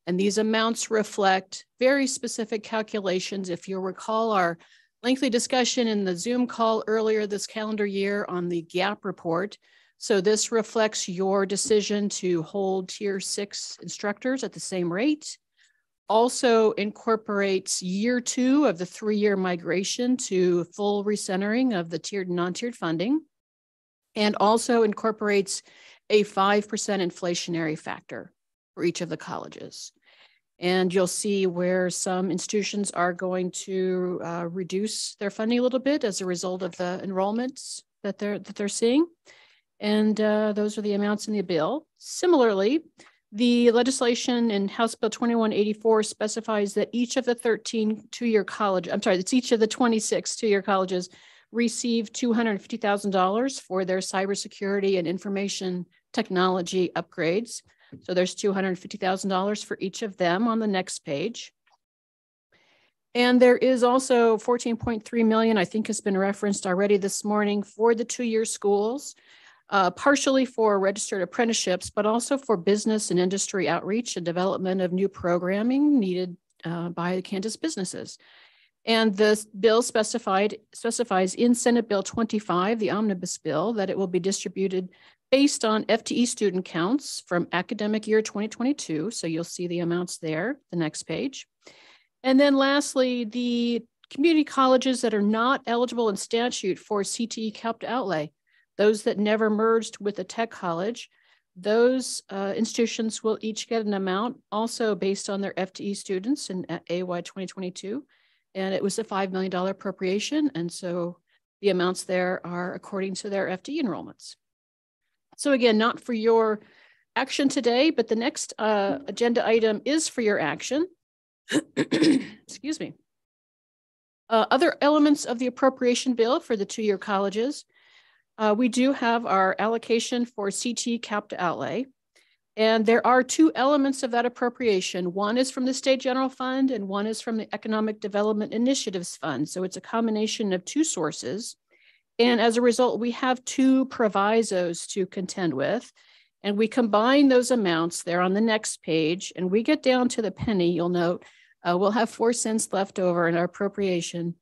And these amounts reflect very specific calculations. If you'll recall our lengthy discussion in the Zoom call earlier this calendar year on the GAP report. So this reflects your decision to hold tier 6 instructors at the same rate. Also incorporates year 2 of the 3-year migration to full recentering of the tiered and non-tiered funding, and also incorporates a 5% inflationary factor for each of the colleges. And you'll see where some institutions are going to reduce their funding a little bit as a result of the enrollments that they're seeing. And those are the amounts in the bill. Similarly, the legislation in House Bill 2184 specifies that each of the 13 two-year college, I'm sorry, it's each of the 26 two-year colleges receive $250,000 for their cybersecurity and information technology upgrades. So there's $250,000 for each of them on the next page. And there is also 14.3 million, I think has been referenced already this morning, for the two-year schools. Partially for registered apprenticeships, but also for business and industry outreach and development of new programming needed by the Kansas businesses. And the bill specifies in Senate Bill 25, the omnibus bill, that it will be distributed based on FTE student counts from academic year 2022. So you'll see the amounts there, the next page. And then lastly, the community colleges that are not eligible in statute for CTE capped outlay, those that never merged with a tech college, those institutions will each get an amount also based on their FTE students in AY 2022. And it was a $5 million appropriation. And so the amounts there are according to their FTE enrollments. So again, not for your action today, but the next agenda item is for your action. Excuse me. Other elements of the appropriation bill for the two-year colleges. We do have our allocation for CT capped outlay. And there are two elements of that appropriation. One is from the State General Fund and one is from the Economic Development Initiatives Fund. So it's a combination of two sources. And as a result, we have two provisos to contend with. And we combine those amounts there on the next page and we get down to the penny. You'll note we'll have 4 cents left over in our appropriation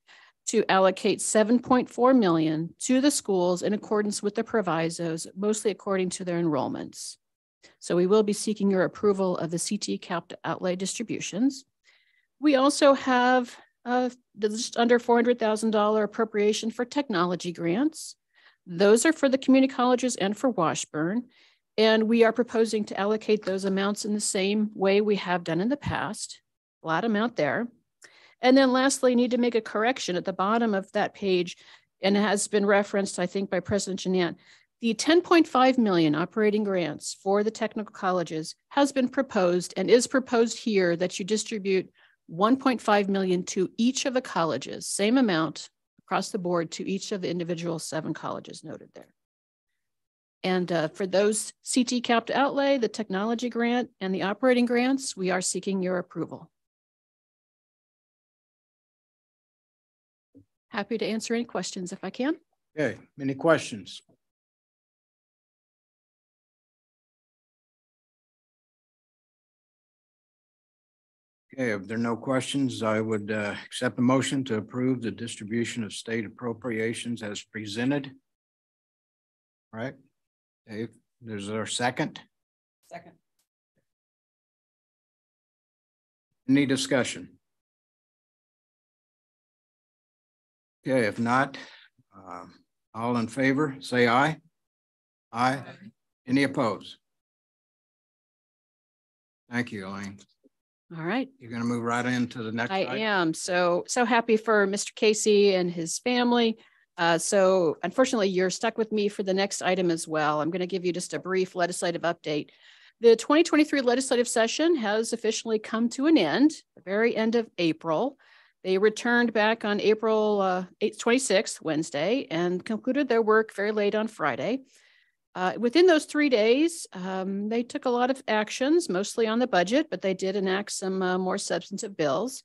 to allocate $7.4 million to the schools in accordance with the provisos, mostly according to their enrollments. So we will be seeking your approval of the CT capped outlay distributions. We also have just under $400,000 appropriation for technology grants. Those are for the community colleges and for Washburn. And we are proposing to allocate those amounts in the same way we have done in the past, flat amount there. And then lastly, need to make a correction at the bottom of that page, and it has been referenced, I think, by President Jeanette. The 10.5 million operating grants for the technical colleges has been proposed and is proposed here that you distribute 1.5 million to each of the colleges, same amount across the board to each of the individual 7 colleges noted there. And for those CT capped outlay, the technology grant and the operating grants, we are seeking your approval. Happy to answer any questions if I can. Okay, any questions? Okay, if there are no questions, I would accept the motion to approve the distribution of state appropriations as presented. All right, Dave, there's our second. Second. Any discussion? Okay, if not, all in favor, say aye. Aye. Any opposed? Thank you, Elaine. All right. You're going to move right into the next I item? am so happy for Mr. Casey and his family. So unfortunately, you're stuck with me for the next item as well. I'm going to give you just a brief legislative update. The 2023 legislative session has officially come to an end, the very end of April. They returned back on April 26th, Wednesday, and concluded their work very late on Friday. Within those 3 days, they took a lot of actions, mostly on the budget, but they did enact some more substantive bills.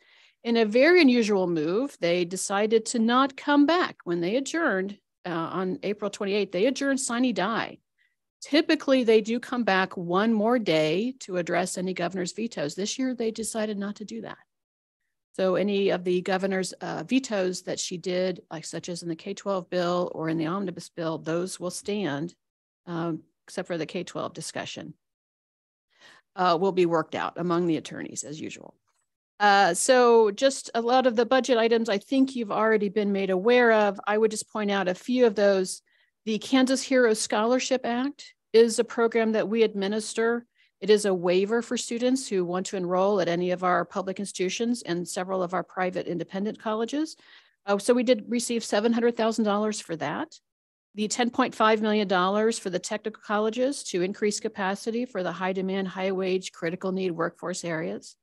In a very unusual move, they decided to not come back when they adjourned on April 28th. They adjourned sine die. Typically, they do come back one more day to address any governor's vetoes. This year, they decided not to do that. So any of the governor's vetoes that she did, like such as in the K-12 bill or in the omnibus bill, those will stand, except for the K-12 discussion, will be worked out among the attorneys as usual. So just a lot of the budget items I think you've already been made aware of. I would just point out a few of those. The Kansas Heroes Scholarship Act is a program that we administer. It is a waiver for students who want to enroll at any of our public institutions and several of our private independent colleges. So we did receive $700,000 for that. The $10.5 million for the technical colleges to increase capacity for the high demand, high wage, critical need workforce areas.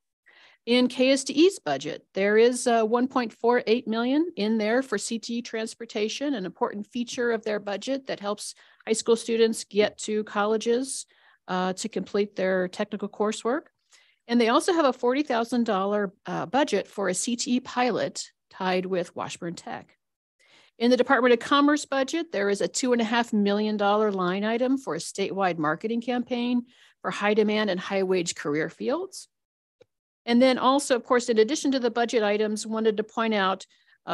In KSDE's budget, there is $1.48 million in there for CTE transportation, an important feature of their budget that helps high school students get to colleges to complete their technical coursework. And they also have a $40,000 budget for a CTE pilot tied with Washburn Tech. In the Department of Commerce budget, there is a $2.5 million line item for a statewide marketing campaign for high demand and high wage career fields. And then also, of course, in addition to the budget items, wanted to point out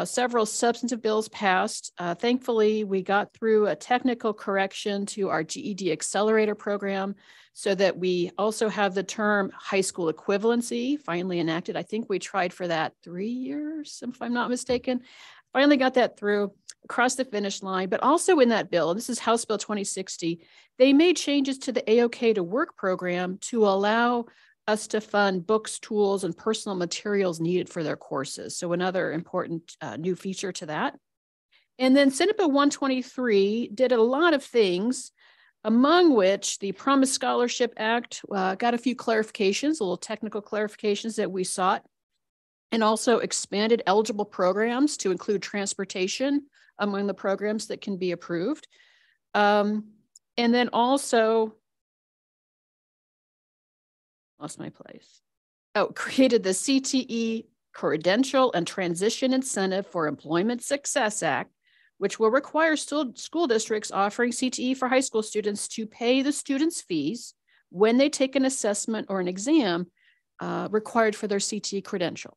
several substantive bills passed. Thankfully, we got through a technical correction to our GED Accelerator program so that we also have the term high school equivalency finally enacted. I think we tried for that 3 years, if I'm not mistaken. Finally got that through across the finish line, but also in that bill, this is House Bill 2060, they made changes to the AOK to Work program to allow us to fund books, tools, and personal materials needed for their courses. So another important new feature to that. And then Senate Bill 123 did a lot of things, among which the Promise Scholarship Act got a few clarifications, a little technical clarifications that we sought, and also expanded eligible programs to include transportation among the programs that can be approved. And then also, lost my place. Oh, created the CTE Credential and Transition Incentive for Employment Success Act, which will require school districts offering CTE for high school students to pay the students' fees when they take an assessment or an exam required for their CTE credential.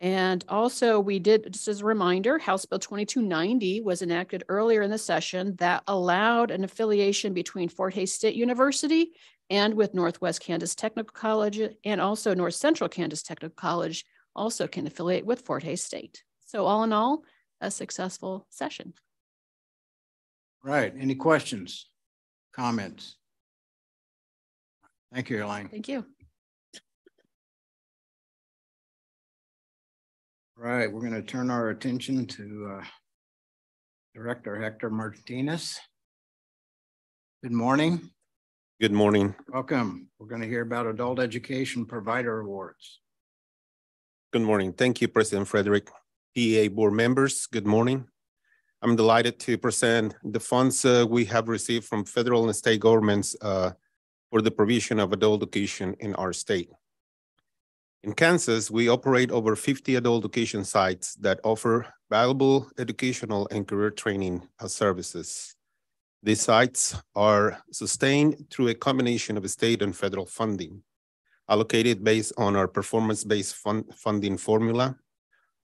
And also we did, just as a reminder, House Bill 2290 was enacted earlier in the session that allowed an affiliation between Fort Hays State University and with Northwest Kansas Technical College, and also North Central Kansas Technical College also can affiliate with Fort Hays State. So all in all, a successful session. Right. Any questions, comments? Thank you, Elaine. Thank you. Right. We're going to turn our attention to Director Hector Martinez. Good morning. Good morning. Welcome. We're going to hear about Adult Education Provider Awards. Good morning. Thank you, President Frederick. PEA board members, good morning. I'm delighted to present the funds we have received from federal and state governments for the provision of adult education in our state. In Kansas, we operate over 50 adult education sites that offer valuable educational and career training services. These sites are sustained through a combination of state and federal funding, allocated based on our performance-based funding formula.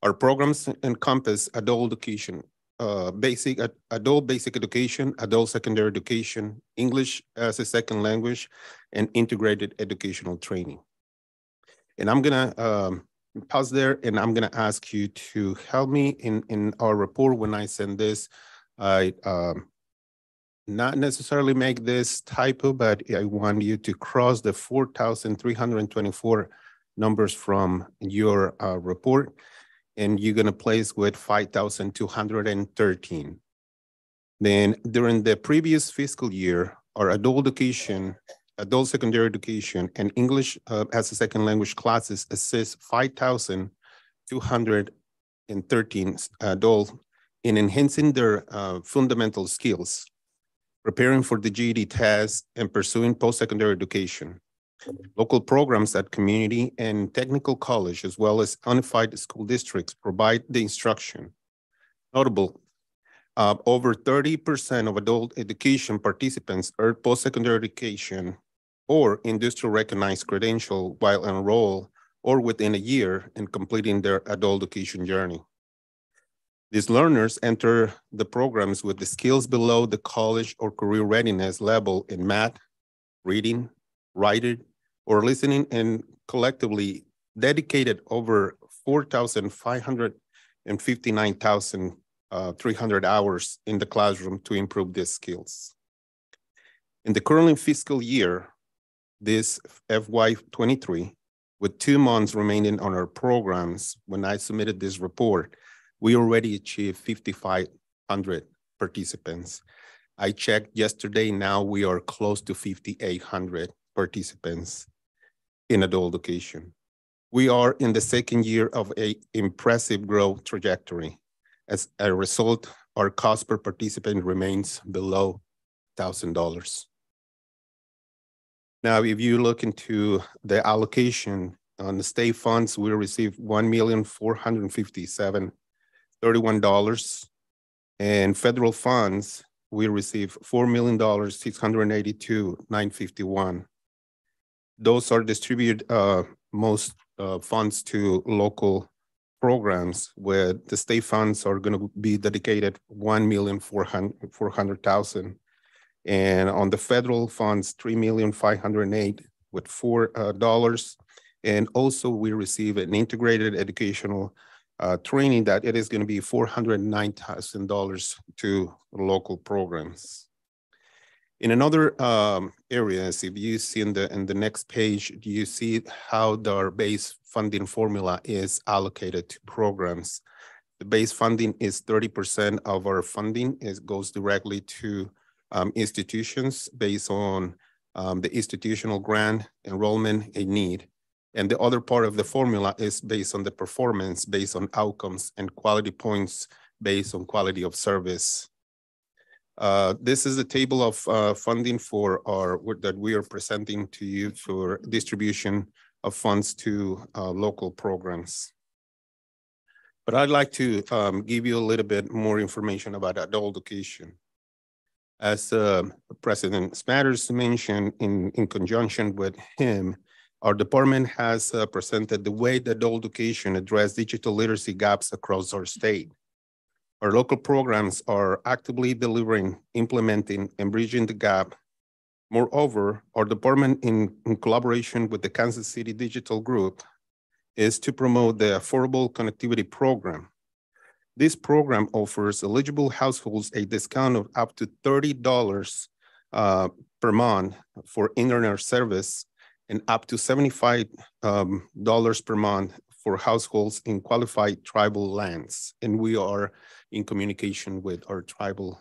Our programs encompass adult education, adult basic education, adult secondary education, English as a second language, and integrated educational training. And I'm gonna pause there, and I'm gonna ask you to help me in our report when I send this. I not necessarily make this typo, but I want you to cross the 4,324 numbers from your report, and you're gonna place with 5,213. Then during the previous fiscal year, our adult education, adult secondary education, and English as a second language classes assist 5,213 adults in enhancing their fundamental skills, preparing for the GED test, and pursuing post-secondary education. Local programs at community and technical college, as well as unified school districts, provide the instruction. Notable, over 30% of adult education participants earn post-secondary education or industrial recognized credential while enrolled or within a year in completing their adult education journey. These learners enter the programs with the skills below the college or career readiness level in math, reading, writing, or listening, and collectively dedicated over 4,559,300 hours in the classroom to improve these skills. In the current fiscal year, this FY23, with 2 months remaining on our programs, when I submitted this report, we already achieved 5,500 participants. I checked yesterday, now we are close to 5,800 participants in adult education. We are in the second year of an impressive growth trajectory. As a result, our cost per participant remains below $1,000. Now, if you look into the allocation on the state funds, we received $1,457,031, and federal funds, we received $4,682,951. Those are distributed most funds to local programs, where the state funds are going to be dedicated $1,400,000, and on the federal funds $3,508,000 with $4. And also we receive an integrated educational training that it is going to be $409,000 to local programs. In another areas, if you see in the next page, you see how our base funding formula is allocated to programs. The base funding is 30% of our funding. It goes directly to institutions based on the institutional grant, enrollment, and need. And the other part of the formula is based on the performance, based on outcomes, and quality points based on quality of service. This is the table of funding for that we are presenting to you for distribution of funds to local programs. But I'd like to give you a little bit more information about adult education. As President Smathers mentioned, in conjunction with him, our department has presented the way that adult education address digital literacy gaps across our state. Our local programs are actively delivering, implementing, and bridging the gap. Moreover, our department, in collaboration with the Kansas City Digital Group, is to promote the Affordable Connectivity Program. This program offers eligible households a discount of up to $30 per month for internet service and up to $75 per month for households in qualified tribal lands. And we are in communication with our tribal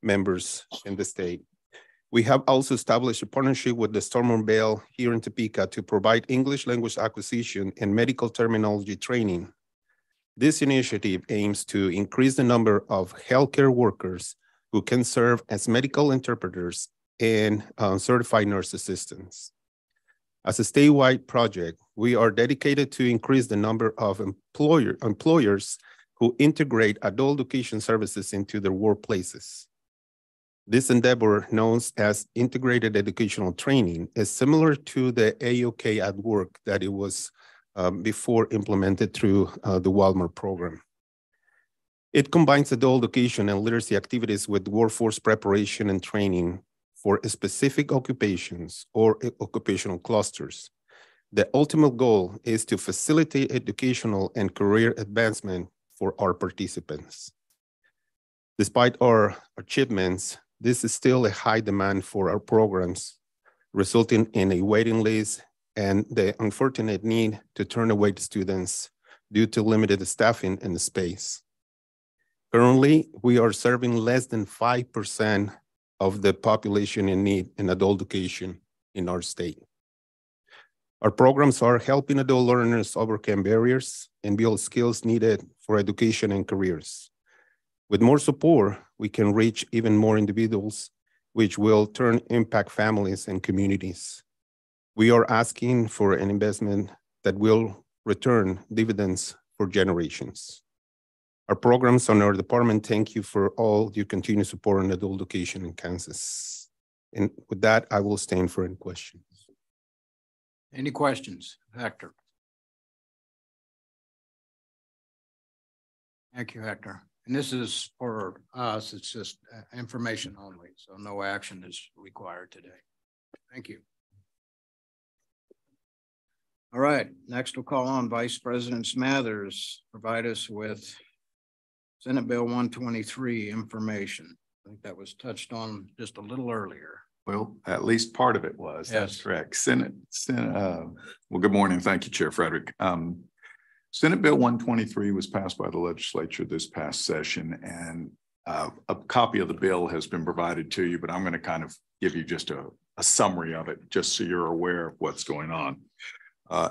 members in the state. We have also established a partnership with the Stormont Vail here in Topeka to provide English language acquisition and medical terminology training. This initiative aims to increase the number of healthcare workers who can serve as medical interpreters and certified nurse assistants. As a statewide project, we are dedicated to increase the number of employers who integrate adult education services into their workplaces. This endeavor, known as Integrated Educational Training, is similar to the AOK at Work that it was before implemented through the Walmart program. It combines adult education and literacy activities with workforce preparation and training for specific occupations or occupational clusters. The ultimate goal is to facilitate educational and career advancement for our participants. Despite our achievements, this is still a high demand for our programs, resulting in a waiting list and the unfortunate need to turn away the students due to limited staffing and space. Currently, we are serving less than 5% of the population in need in adult education in our state. Our programs are helping adult learners overcome barriers and build skills needed for education and careers. With more support, we can reach even more individuals, which will turn impact families and communities. We are asking for an investment that will return dividends for generations. Our programs on our department, thank you for all your continued support on adult education in Kansas. And with that, I will stand for any questions. Any questions, Hector? Thank you, Hector. And this is for us, it's just information only, so no action is required today. Thank you. All right, next we'll call on Vice President Smathers, provide us with Senate Bill 123 information. I think that was touched on just a little earlier. Well, at least part of it was. Yes. That's correct. Well, good morning. Thank you, Chair Frederick. Senate Bill 123 was passed by the legislature this past session, and a copy of the bill has been provided to you, but I'm going to kind of give you just a summary of it, just so you're aware of what's going on.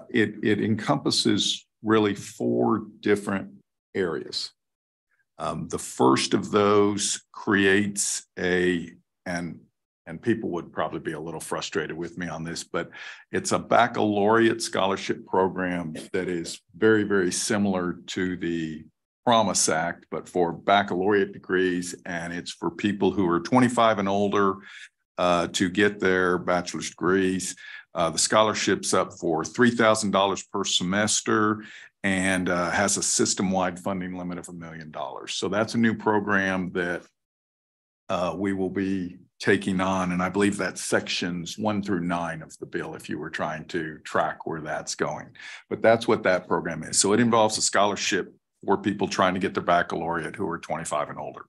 It encompasses really 4 different areas. The first of those creates and people would probably be a little frustrated with me on this, but it's a baccalaureate scholarship program that is very, very similar to the Promise Act, but for baccalaureate degrees, and it's for people who are 25 and older to get their bachelor's degrees. The scholarship's up for $3,000 per semester and has a system-wide funding limit of $1 million. So that's a new program that we will be taking on, and I believe that's sections 1 through 9 of the bill if you were trying to track where that's going. But that's what that program is. So it involves a scholarship for people trying to get their baccalaureate who are 25 and older.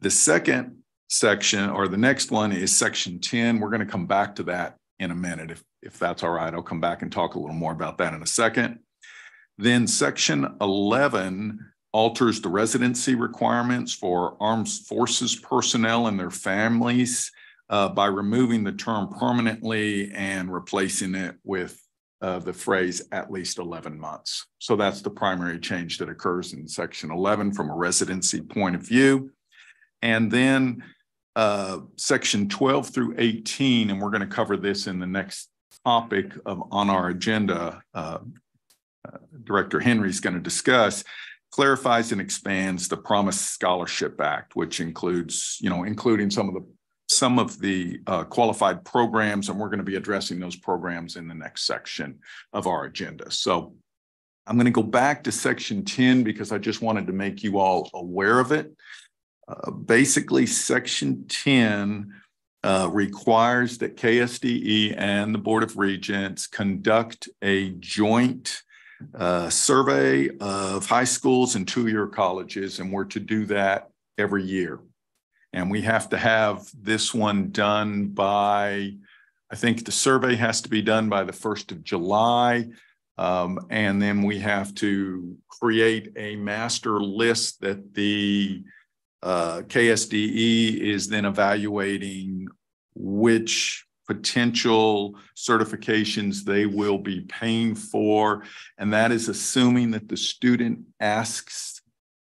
The second section, or the next one, is section 10. We're going to come back to that in a minute. If that's all right, I'll come back and talk a little more about that in a second. Then section 11 alters the residency requirements for armed forces personnel and their families by removing the term permanently and replacing it with the phrase at least 11 months. So that's the primary change that occurs in section 11 from a residency point of view. And then section 12 through 18, and we're going to cover this in the next topic on our agenda, Director Henry's going to discuss, clarifies and expands the Promise Scholarship Act, which includes, including some of the qualified programs, and we're going to be addressing those programs in the next section of our agenda. So I'm going to go back to section 10 because I just wanted to make you all aware of it. Basically, section 10 requires that KSDE and the Board of Regents conduct a joint survey of high schools and 2-year colleges, and we're to do that every year. And we have to have this one done by, I think the survey has to be done by the 1st of July. And then we have to create a master list that the KSDE is then evaluating which potential certifications they will be paying for. And that is assuming that the student asks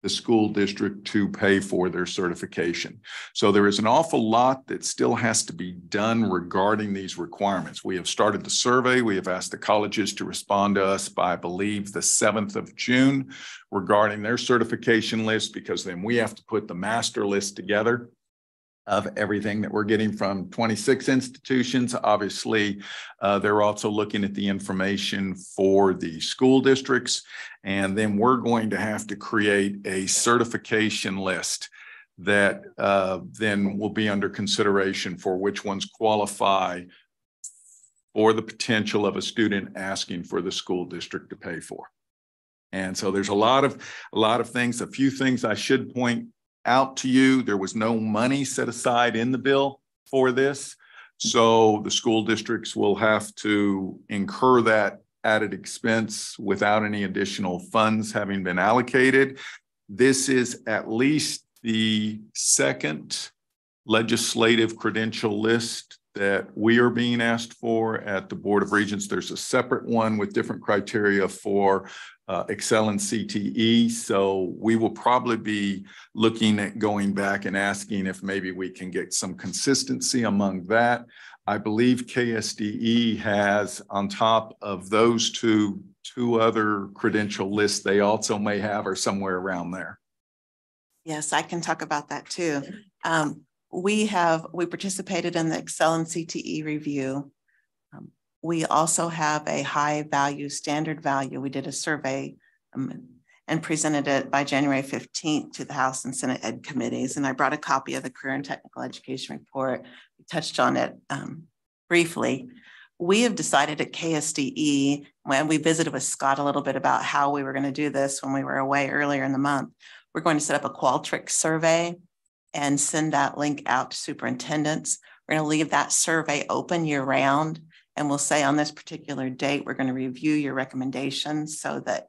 the school district to pay for their certification. So there is an awful lot that still has to be done regarding these requirements. We have started the survey. We have asked the colleges to respond to us by, I believe, the 7th of June regarding their certification list, because then we have to put the master list together of everything that we're getting from 26 institutions. Obviously, they're also looking at the information for the school districts. And then we're going to have to create a certification list that then will be under consideration for which ones qualify for the potential of a student asking for the school district to pay for. And so there's a lot of things. A few things I should point out to you. There was no money set aside in the bill for this. So the school districts will have to incur that added expense without any additional funds having been allocated. This is at least the second legislative credential list that we are being asked for at the Board of Regents. There's a separate one with different criteria for Excel and CTE. So we will probably be looking at going back and asking if maybe we can get some consistency among that. I believe KSDE has, on top of those two other credential lists they also may have, or somewhere around there. Yes, I can talk about that too. We participated in the Excel and CTE review. We also have a high value, standard value. We did a survey and presented it by January 15th to the House and Senate Ed committees. And I brought a copy of the Career and Technical Education report. We touched on it briefly. We have decided at KSDE, when we visited with Scott a little bit about how we were going to do this when we were away earlier in the month, we're going to set up a Qualtrics survey and send that link out to superintendents. We're going to leave that survey open year round. And we'll say on this particular date, we're going to review your recommendations so that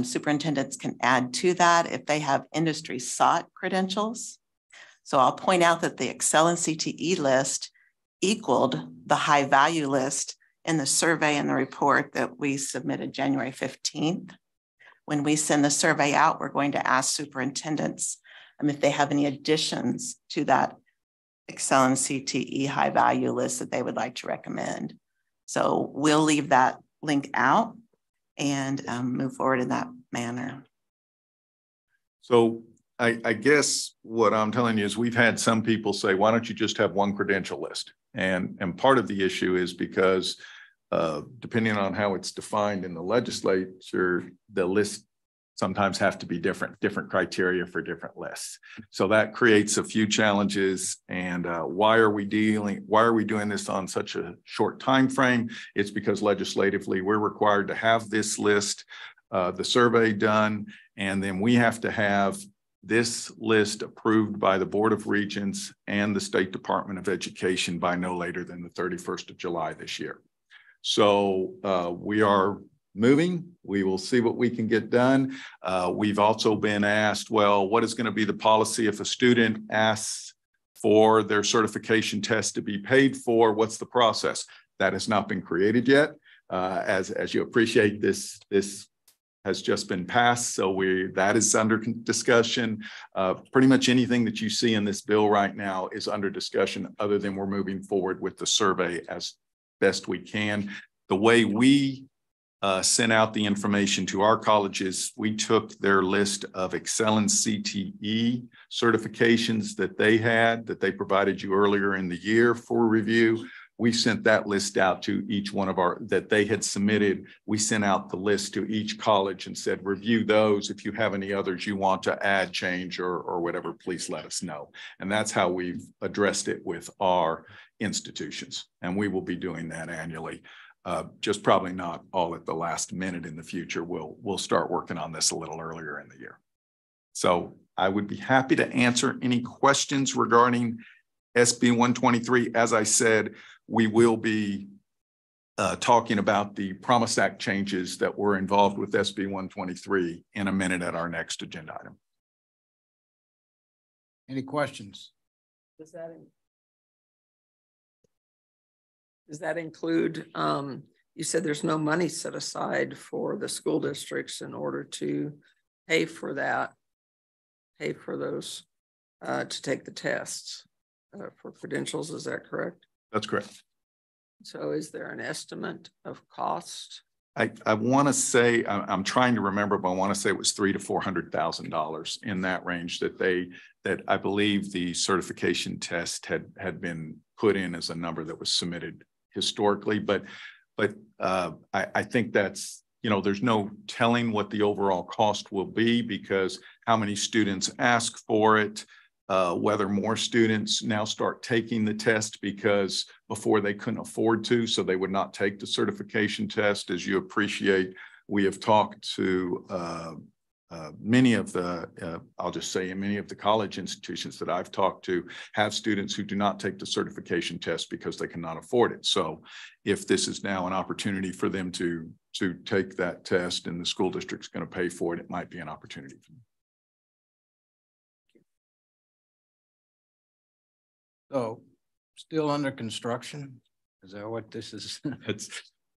superintendents can add to that if they have industry sought credentials. So I'll point out that the Excel and CTE list equaled the high value list in the survey and the report that we submitted January 15th. When we send the survey out, we're going to ask superintendents if they have any additions to that Excel and CTE high value list that they would like to recommend. So we'll leave that link out and move forward in that manner. So I guess what I'm telling you is we've had some people say, why don't you just have one credential list? And part of the issue is because depending on how it's defined in the legislature, the list sometimes have to be different criteria for different lists. So that creates a few challenges. And why are we doing this on such a short time frame? It's because legislatively we're required to have this list, the survey done, and then we have to have this list approved by the Board of Regents and the State Department of Education by no later than the 31st of July this year. So we are moving. We will see what we can get done. We've also been asked, well, what is going to be the policy if a student asks for their certification test to be paid for? What's the process? That has not been created yet. As you appreciate, this has just been passed. So that is under discussion. Pretty much anything that you see in this bill right now is under discussion, other than we're moving forward with the survey as best we can. The way we sent out the information to our colleges, we took their list of Excel and CTE certifications that they provided you earlier in the year for review. We sent that list out to each one of that they had submitted. We sent out the list to each college and said, review those. If you have any others you want to add, change, or whatever, please let us know. And that's how we've addressed it with our institutions. And we will be doing that annually. Just probably not all at the last minute in the future. We'll start working on this a little earlier in the year. So I would be happy to answer any questions regarding SB 123. As I said, we will be talking about the Promise Act changes that were involved with SB 123 in a minute at our next agenda item. Any questions? Does that include, you said there's no money set aside for the school districts in order to pay for those to take the tests for credentials, is that correct? That's correct. So is there an estimate of cost? I want to say, I'm trying to remember, but I want to say it was $300,000 to $400,000 in that range that I believe the certification test had been put in as a number that was submitted historically. But I think that's, there's no telling what the overall cost will be, because how many students ask for it, whether more students now start taking the test because before they couldn't afford to, so they would not take the certification test. As you appreciate, we have talked to many of the, I'll just say many of the college institutions that I've talked to have students who do not take the certification test because they cannot afford it. So if this is now an opportunity for them to take that test and the school district's going to pay for it, it might be an opportunity for them. So still under construction? Is that what this is? It's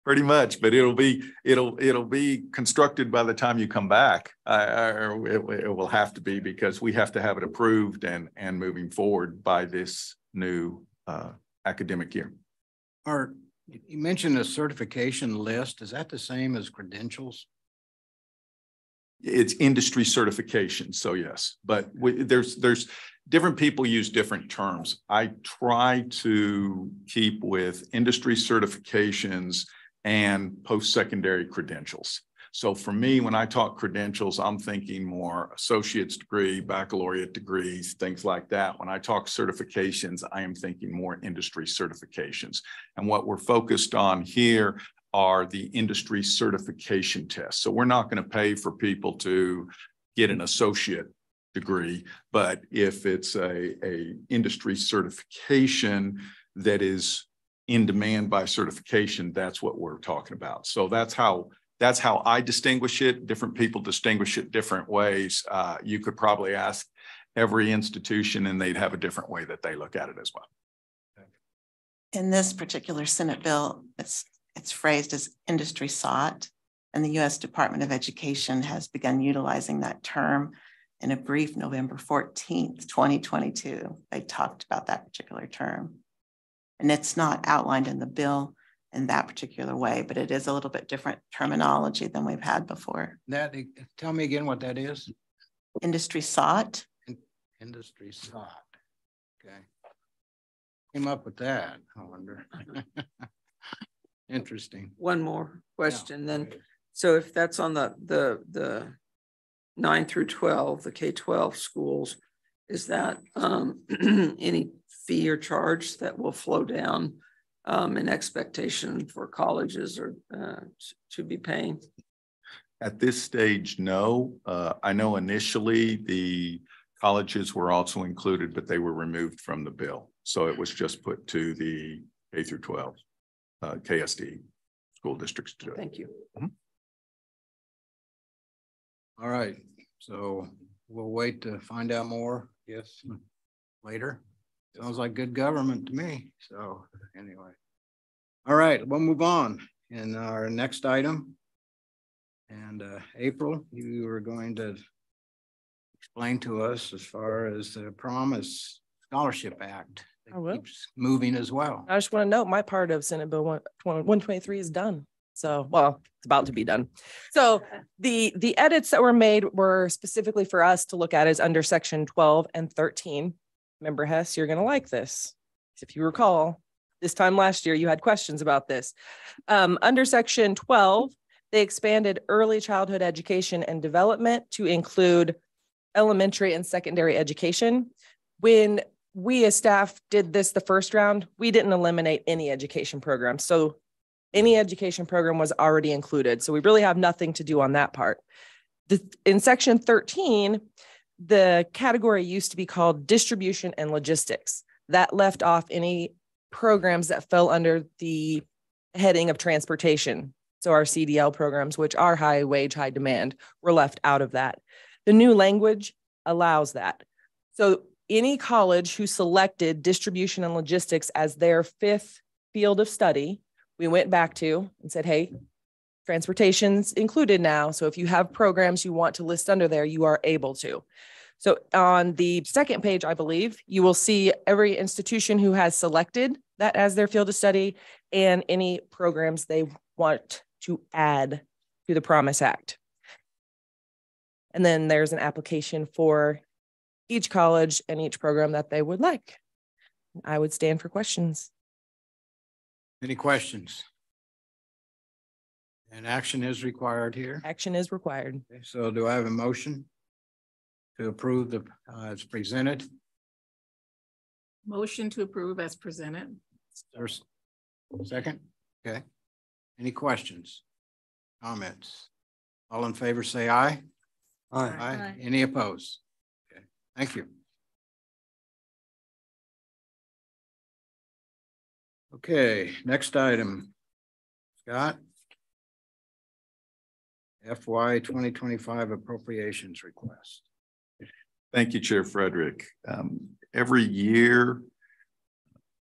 pretty much, but it'll be constructed by the time you come back. It will have to be, because we have to have it approved and moving forward by this new academic year. Art, you mentioned a certification list. Is that the same as credentials? It's industry certification, so yes, but there's different people use different terms. I try to keep with industry certifications and post-secondary credentials. So for me, when I talk credentials, I'm thinking more associate's degree, baccalaureate degrees, things like that. When I talk certifications, I am thinking more industry certifications. And what we're focused on here are the industry certification tests. So we're not going to pay for people to get an associate degree, but if it's a industry certification that is in demand by certification, that's what we're talking about. So that's how I distinguish it. Different people distinguish it different ways. You could probably ask every institution and they'd have a different way that they look at it as well. In this particular Senate bill, it's phrased as industry sought, and the U.S. Department of Education has begun utilizing that term. In a brief November 14th, 2022, they talked about that particular term. And it's not outlined in the bill in that particular way, but it is a little bit different terminology than we've had before. Tell me again what that is. Industry sought. Industry sought. Okay. Came up with that, I wonder. Interesting. One more question then. So if that's on the 9 through 12, the K-12 schools, is that any fee or charge that will flow down in expectation for colleges or to be paying? At this stage, no. I know initially the colleges were also included, but they were removed from the bill. So it was just put to the K through 12 KSD school districts. Thank you. Mm-hmm. All right. So we'll wait to find out more. Yes. Later. Sounds like good government to me. So anyway. All right, we'll move on in our next item. And April, you were going to explain to us as far as the Promise Scholarship Act. I will. Keeps moving as well. I just want to note my part of Senate Bill 123 is done. So, well, it's about to be done. So the edits that were made were specifically for us to look at is under section 12 and 13. Remember, Hess, you're going to like this. If you recall, this time last year, you had questions about this. Under section 12, they expanded early childhood education and development to include elementary and secondary education. When we as staff did this the first round, we didn't eliminate any education program. So any education program was already included. So we really have nothing to do on that part. In section 13, the category used to be called distribution and logistics. That left off any programs that fell under the heading of transportation. So our CDL programs, which are high wage, high demand, were left out of that. The new language allows that. So any college who selected distribution and logistics as their 5th field of study, we went back to and said, hey, transportation's included now. So if you have programs you want to list under there, you are able to. So on the second page, I believe, you will see every institution who has selected that as their field of study and any programs they want to add to the Promise Act. And then there's an application for each college and each program that they would like. I would stand for questions. Any questions? And action is required here? Action is required. Okay, so do I have a motion to approve the as presented? Motion to approve as presented. First, second? Okay. Any questions? Comments? All in favor say aye. Aye. Aye. Any opposed? Okay. Thank you. Okay, next item. Scott. FY 2025 appropriations request. Thank you, Chair Frederick. Every year,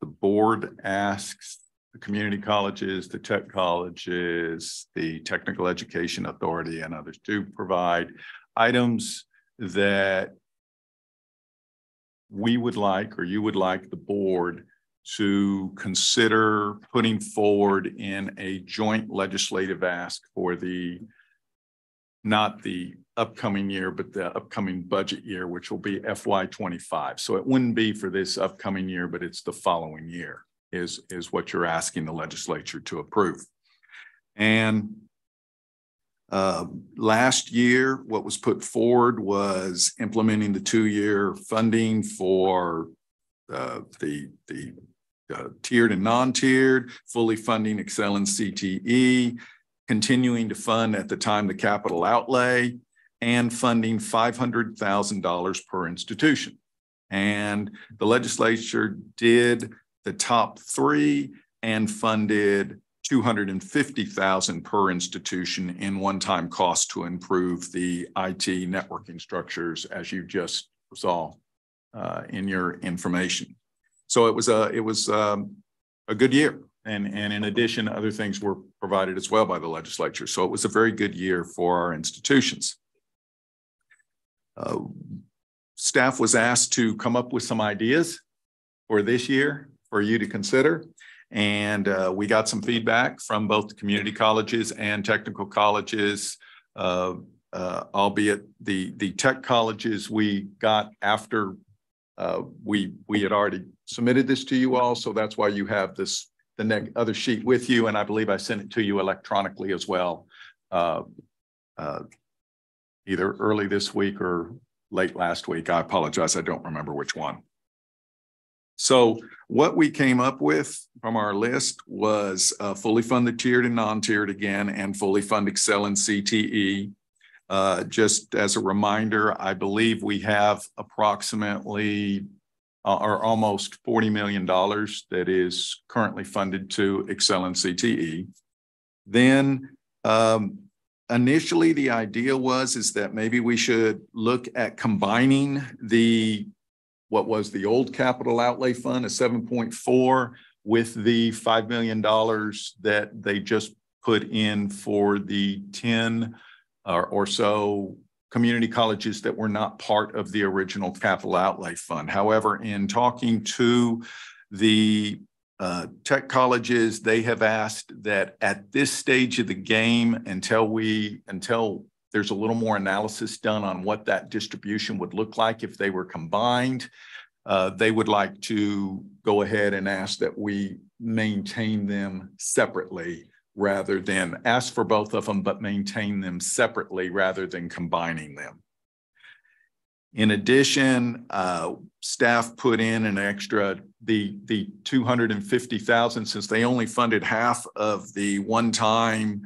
the board asks the community colleges, the tech colleges, the Technical Education Authority, and others to provide items that we would like, or you would like the board to consider putting forward in a joint legislative ask for not the upcoming year, but the upcoming budget year, which will be FY25. So it wouldn't be for this upcoming year, but it's the following year is what you're asking the legislature to approve. And last year, what was put forward was implementing the 2-year funding for the tiered and non-tiered, fully funding Excel and CTE, continuing to fund at the time the capital outlay, and funding $500,000 per institution. And the legislature did the top 3 and funded $250,000 per institution in one-time cost to improve the IT networking structures, as you just saw in your information. So it was a good year, and in addition, other things were provided as well by the legislature. So it was a very good year for our institutions. Staff was asked to come up with some ideas for this year for you to consider. And we got some feedback from both the community colleges and technical colleges, albeit the tech colleges we got after we had already submitted this to you all. So that's why you have the other sheet with you. And I believe I sent it to you electronically as well, either early this week or late last week. I apologize. I don't remember which one. So what we came up with from our list was fully funded tiered and non-tiered again, and fully fund Excel and CTE. Just as a reminder, I believe we have approximately or almost $40 million that is currently funded to Excel and CTE. Then initially the idea is that maybe we should look at combining what was the old capital outlay fund, a 7.4, with the $5 million that they just put in for the 10 or so community colleges that were not part of the original capital outlay fund. However, in talking to the tech colleges, they have asked that at this stage of the game, until there's a little more analysis done on what that distribution would look like if they were combined, they would like to go ahead and ask that we maintain them separately, rather than ask for both of them, but maintain them separately rather than combining them. In addition, staff put in an extra, the $250,000, since they only funded half of the one-time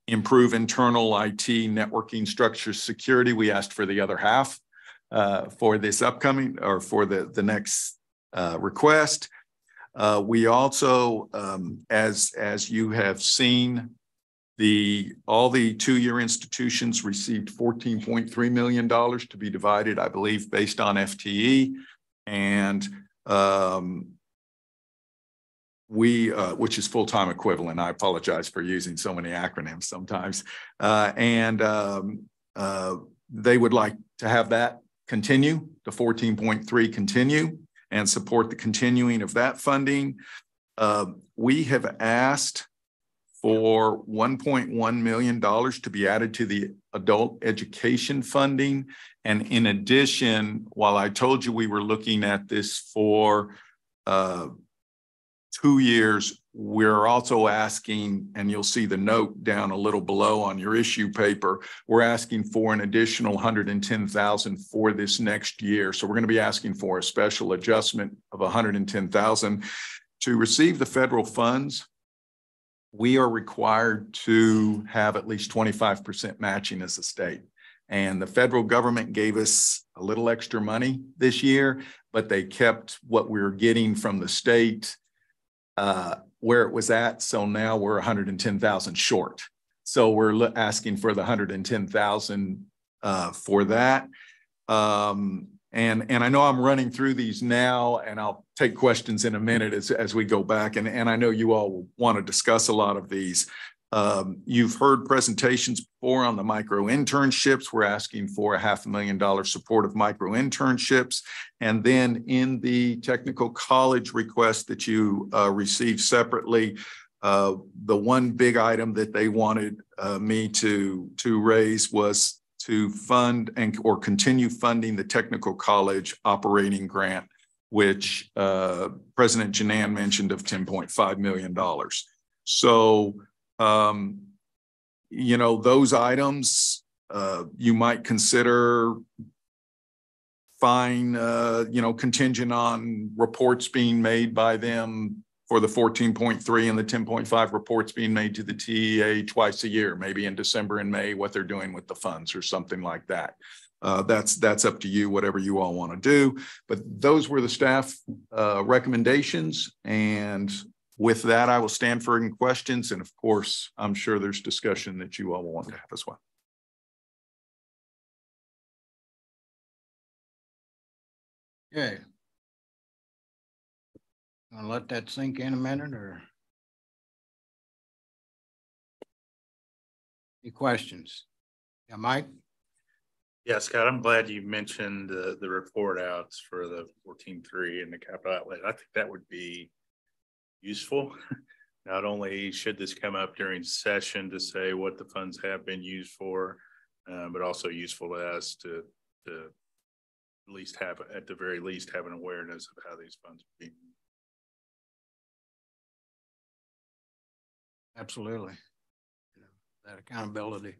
improve internal IT networking structure security. We asked for the other half for this upcoming, or for the next request. We also, as you have seen, all the 2-year institutions received $14.3 million to be divided, I believe, based on FTE, and which is full-time equivalent. I apologize for using so many acronyms sometimes. They would like to have that continue, the 14.3 continue, and support the continuing of that funding. We have asked for $1.1 million to be added to the adult education funding. And in addition, while I told you we were looking at this for 2 years, we're also asking, and you'll see the note down a little below on your issue paper, we're asking for an additional $110,000 for this next year. So we're going to be asking for a special adjustment of $110,000 to receive the federal funds. We are required to have at least 25% matching as a state. And the federal government gave us a little extra money this year, but they kept what we were getting from the state where it was at. So now we're $110,000 short. So we're asking for the $110,000 for that. And I know I'm running through these now, and I'll take questions in a minute as we go back. And I know you all will want to discuss a lot of these. You've heard presentations before on the micro internships. We're asking for a $500,000 support of micro internships. And then in the technical college request that you received separately, the one big item that they wanted me to raise was to fund or continue funding the technical college operating grant, which President Janan mentioned of $10.5 million. So, you know, those items you might consider fine, you know, contingent on reports being made by them for the 14.3 and the 10.5 reports being made to the TEA twice a year, maybe in December and May, what they're doing with the funds or something like that. That's up to you, whatever you all want to do. But those were the staff recommendations. And with that, I will stand for any questions. And of course, I'm sure there's discussion that you all will want to have as well. Okay. Want to let that sink in a minute, or any questions? Yeah, Mike? Yeah, Scott, I'm glad you mentioned the report outs for the 14.3 and the capital outlay. I think that would be useful. Not only should this come up during session to say what the funds have been used for, but also useful to us to at least have, at the very least, have an awareness of how these funds are being used. Absolutely. You know, that accountability.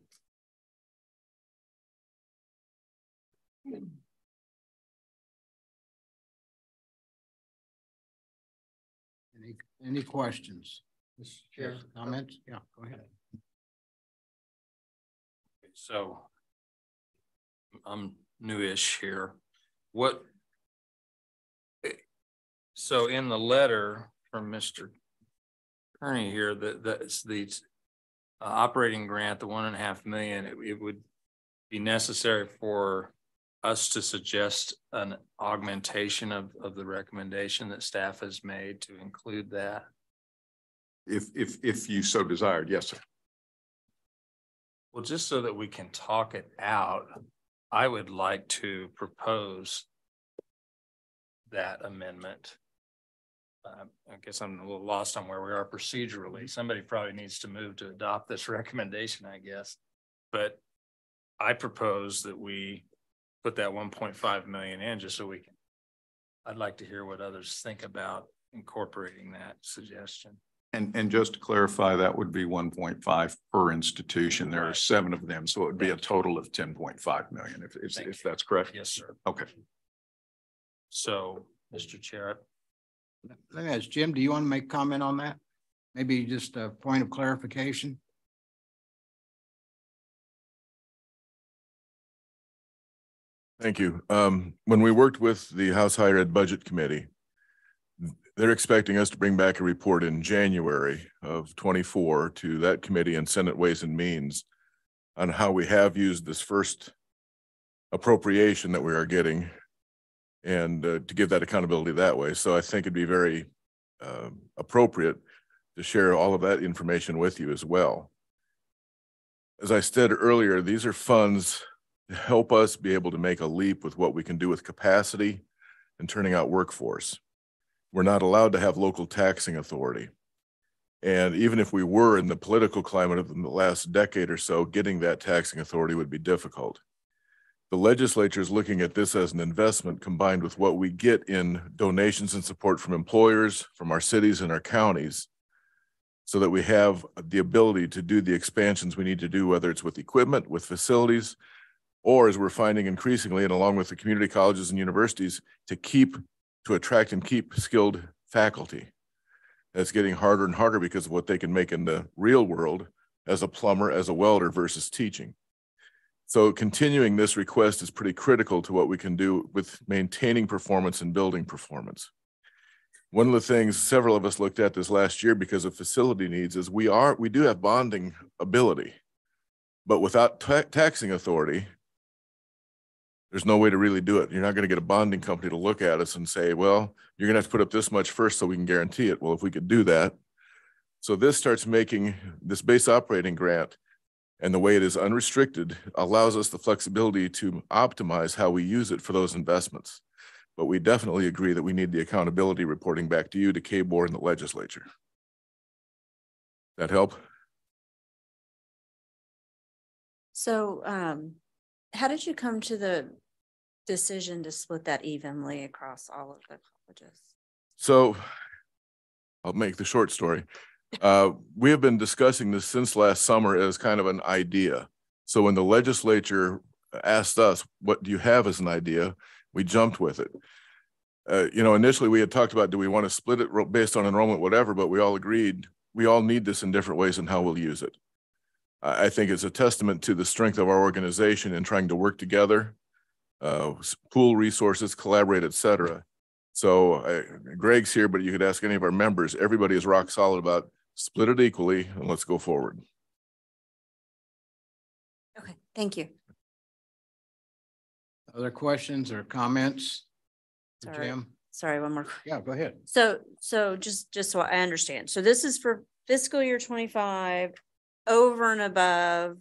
Any questions? Mr. Chair, comments? Yeah, go ahead. So I'm newish here. So in the letter from Mr. Kearney here, that's the operating grant, the $1.5 million, it would be necessary for us to suggest an augmentation of the recommendation that staff has made to include that. If you so desired, yes, sir. Well, just so that we can talk it out, I would like to propose that amendment. I guess I'm a little lost on where we are procedurally. Somebody probably needs to move to adopt this recommendation, I guess. But I propose that we put that 1.5 million in just so we can, I'd like to hear what others think about incorporating that suggestion. And just to clarify, that would be 1.5 per institution. There are 7 of them, so it would be a total of 10.5 million, if that's correct. Yes, sir. Okay. So, Mr. Chair, let me ask Jim, do you want to make comment on that? Maybe just a point of clarification. Thank you. When we worked with the House Higher Ed Budget Committee, they're expecting us to bring back a report in January of 24 to that committee and Senate Ways and Means on how we have used this first appropriation that we are getting, and to give that accountability that way. So I think it'd be very appropriate to share all of that information with you as well. As I said earlier, these are funds to help us be able to make a leap with what we can do with capacity and turning out workforce. We're not allowed to have local taxing authority. And even if we were in the political climate of the last decade or so, getting that taxing authority would be difficult. The legislature is looking at this as an investment combined with what we get in donations and support from employers, from our cities and our counties, so that we have the ability to do the expansions we need to do, whether it's with equipment, with facilities, or as we're finding increasingly, and along with the community colleges and universities, to attract and keep skilled faculty. That's getting harder and harder because of what they can make in the real world as a plumber, as a welder versus teaching. So continuing this request is pretty critical to what we can do with maintaining performance and building performance. One of the things several of us looked at this last year because of facility needs is we do have bonding ability, but without taxing authority, There's no way to really do it. You're not going to get a bonding company to look at us and say, well, you're going to have to put up this much first so we can guarantee it. Well, if we could do that. So this starts making this base operating grant, and the way it is unrestricted allows us the flexibility to optimize how we use it for those investments. But we definitely agree that we need the accountability reporting back to you, to KBOR and the legislature. That help? So how did you come to the decision to split that evenly across all of the colleges? So I'll make the short story. We have been discussing this since last summer as kind of an idea. So when the legislature asked us, what do you have as an idea? We jumped with it. Initially we had talked about, do we want to split it based on enrollment, whatever, but we all agreed we all need this in different ways and how we'll use it. I think it's a testament to the strength of our organization in trying to work together, pool resources, collaborate, et cetera. So Greg's here, but you could ask any of our members. Everybody is rock solid about split it equally and let's go forward. Okay, thank you. Other questions or comments? Jim? Sorry, one more. Yeah, go ahead. So just so I understand. So this is for fiscal year 25 over and above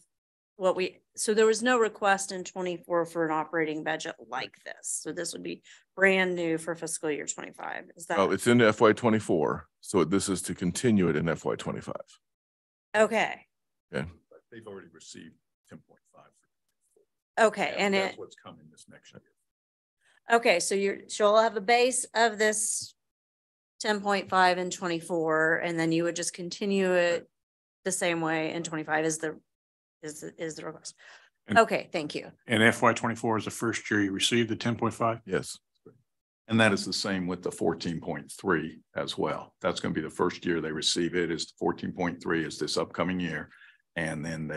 what so there was no request in 24 for an operating budget like this. So this would be brand new for fiscal year 25. Is that? Oh, it's in FY24. So this is to continue it in FY25. Okay. Okay. But they've already received 10.5. Okay. And that's what's coming this next year. Okay. So you'll have a base of this 10.5 in 24, and then you would just continue it the same way in 25 is the request. Okay, thank you. And FY24 is the first year you received the 10.5? Yes. And that is the same with the 14.3 as well. That's going to be the first year they receive it. Is 14.3 is this upcoming year. And then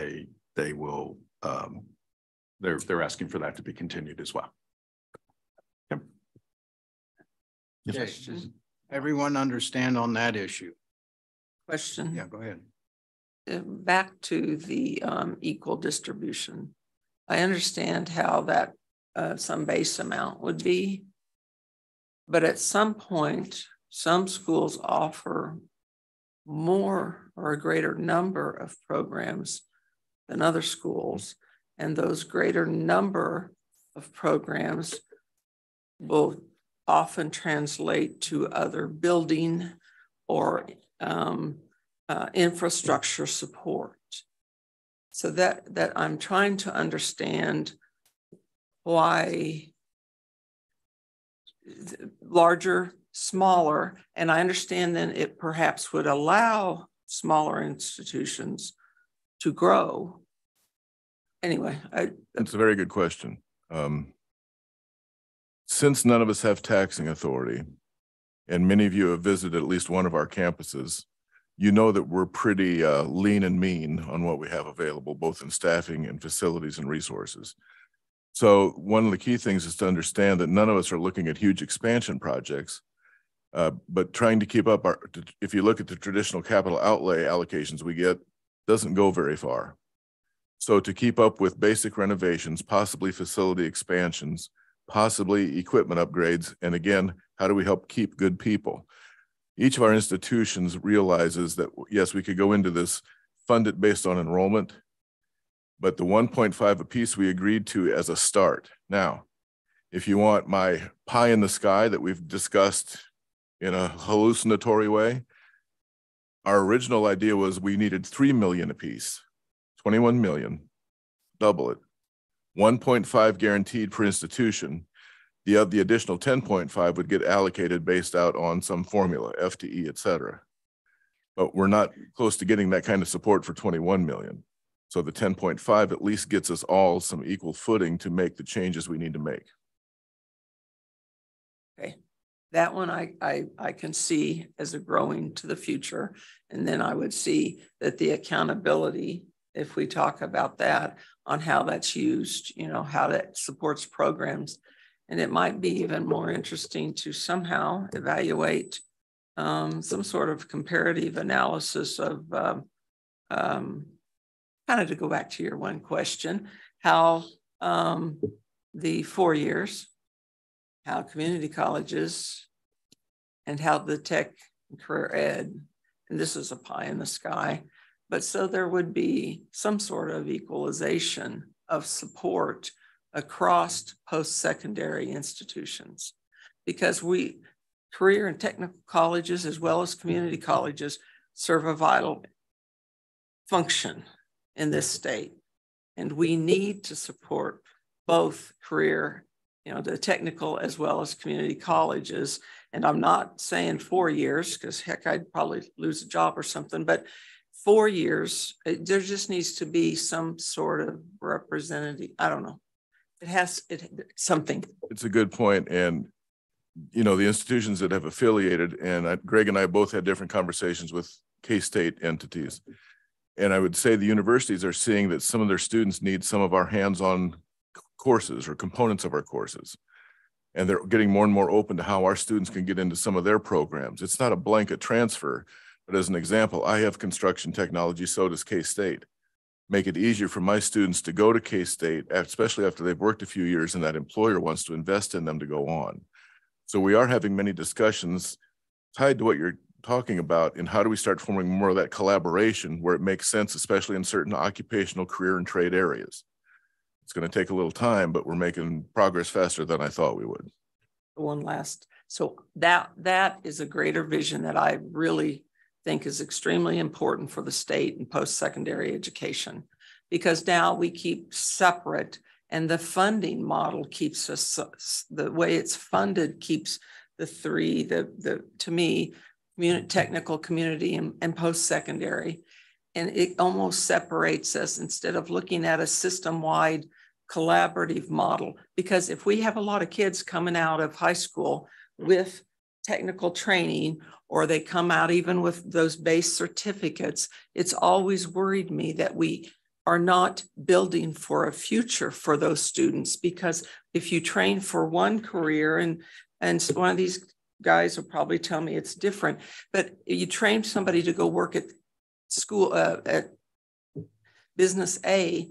they will, they're asking for that to be continued as well. Yep. Yes. Does everyone understand on that issue? Question. Yeah, go ahead. Back to the equal distribution. I understand how that some base amount would be, but at some point, some schools offer more or a greater number of programs than other schools, and those greater number of programs will often translate to other building or infrastructure support. So that I'm trying to understand why larger, smaller, and I understand then it perhaps would allow smaller institutions to grow. Anyway, that's a very good question. Since none of us have taxing authority, and many of you have visited at least one of our campuses, you know that we're pretty lean and mean on what we have available, both in staffing and facilities and resources. So one of the key things is to understand that none of us are looking at huge expansion projects, but trying to keep up if you look at the traditional capital outlay allocations we get, doesn't go very far. So to keep up with basic renovations, possibly facility expansions, possibly equipment upgrades, and again, how do we help keep good people? Each of our institutions realizes that, yes, we could go into this, fund it based on enrollment, but the 1.5 apiece we agreed to as a start. Now, if you want my pie in the sky that we've discussed in a hallucinatory way, our original idea was we needed 3 million apiece, 21 million, double it, 1.5 guaranteed per institution. The additional 10.5 would get allocated based out on some formula, FTE, et cetera. But we're not close to getting that kind of support for 21 million. So the 10.5 at least gets us all some equal footing to make the changes we need to make. Okay, that one I can see as a growing to the future. And then I would see that the accountability, if we talk about that, on how that's used, how that supports programs. And it might be even more interesting to somehow evaluate some sort of comparative analysis of kind of to go back to your one question, how the 4 years, how community colleges and how the tech and career ed, and this is a pie in the sky, but so there would be some sort of equalization of support across post-secondary institutions, because career and technical colleges as well as community colleges serve a vital function in this state. And we need to support both career, the technical as well as community colleges. And I'm not saying 4 years, because heck, I'd probably lose a job or something, but 4 years, there just needs to be some sort of representative. I don't know. Something. It's a good point. And, the institutions that have affiliated, and Greg and I both had different conversations with K-State entities. And I would say the universities are seeing that some of their students need some of our hands-on courses or components of our courses. And they're getting more and more open to how our students can get into some of their programs. It's not a blanket transfer, but as an example, I have construction technology, so does K-State. Make it easier for my students to go to K-State, especially after they've worked a few years and that employer wants to invest in them to go on. So we are having many discussions tied to what you're talking about, and how do we start forming more of that collaboration where it makes sense, especially in certain occupational, career, and trade areas. It's going to take a little time, but we're making progress faster than I thought we would. One last, so that is a greater vision that I really think is extremely important for the state and post-secondary education, because now we keep separate, and the funding model keeps us, the way it's funded keeps the three, to me, technical, community, and post-secondary. And it almost separates us instead of looking at a system-wide collaborative model. Because if we have a lot of kids coming out of high school with technical training, or they come out even with those base certificates, it's always worried me that we are not building for a future for those students. Because if you train for one career, and one of these guys will probably tell me it's different, but you train somebody to go work at school, at business A,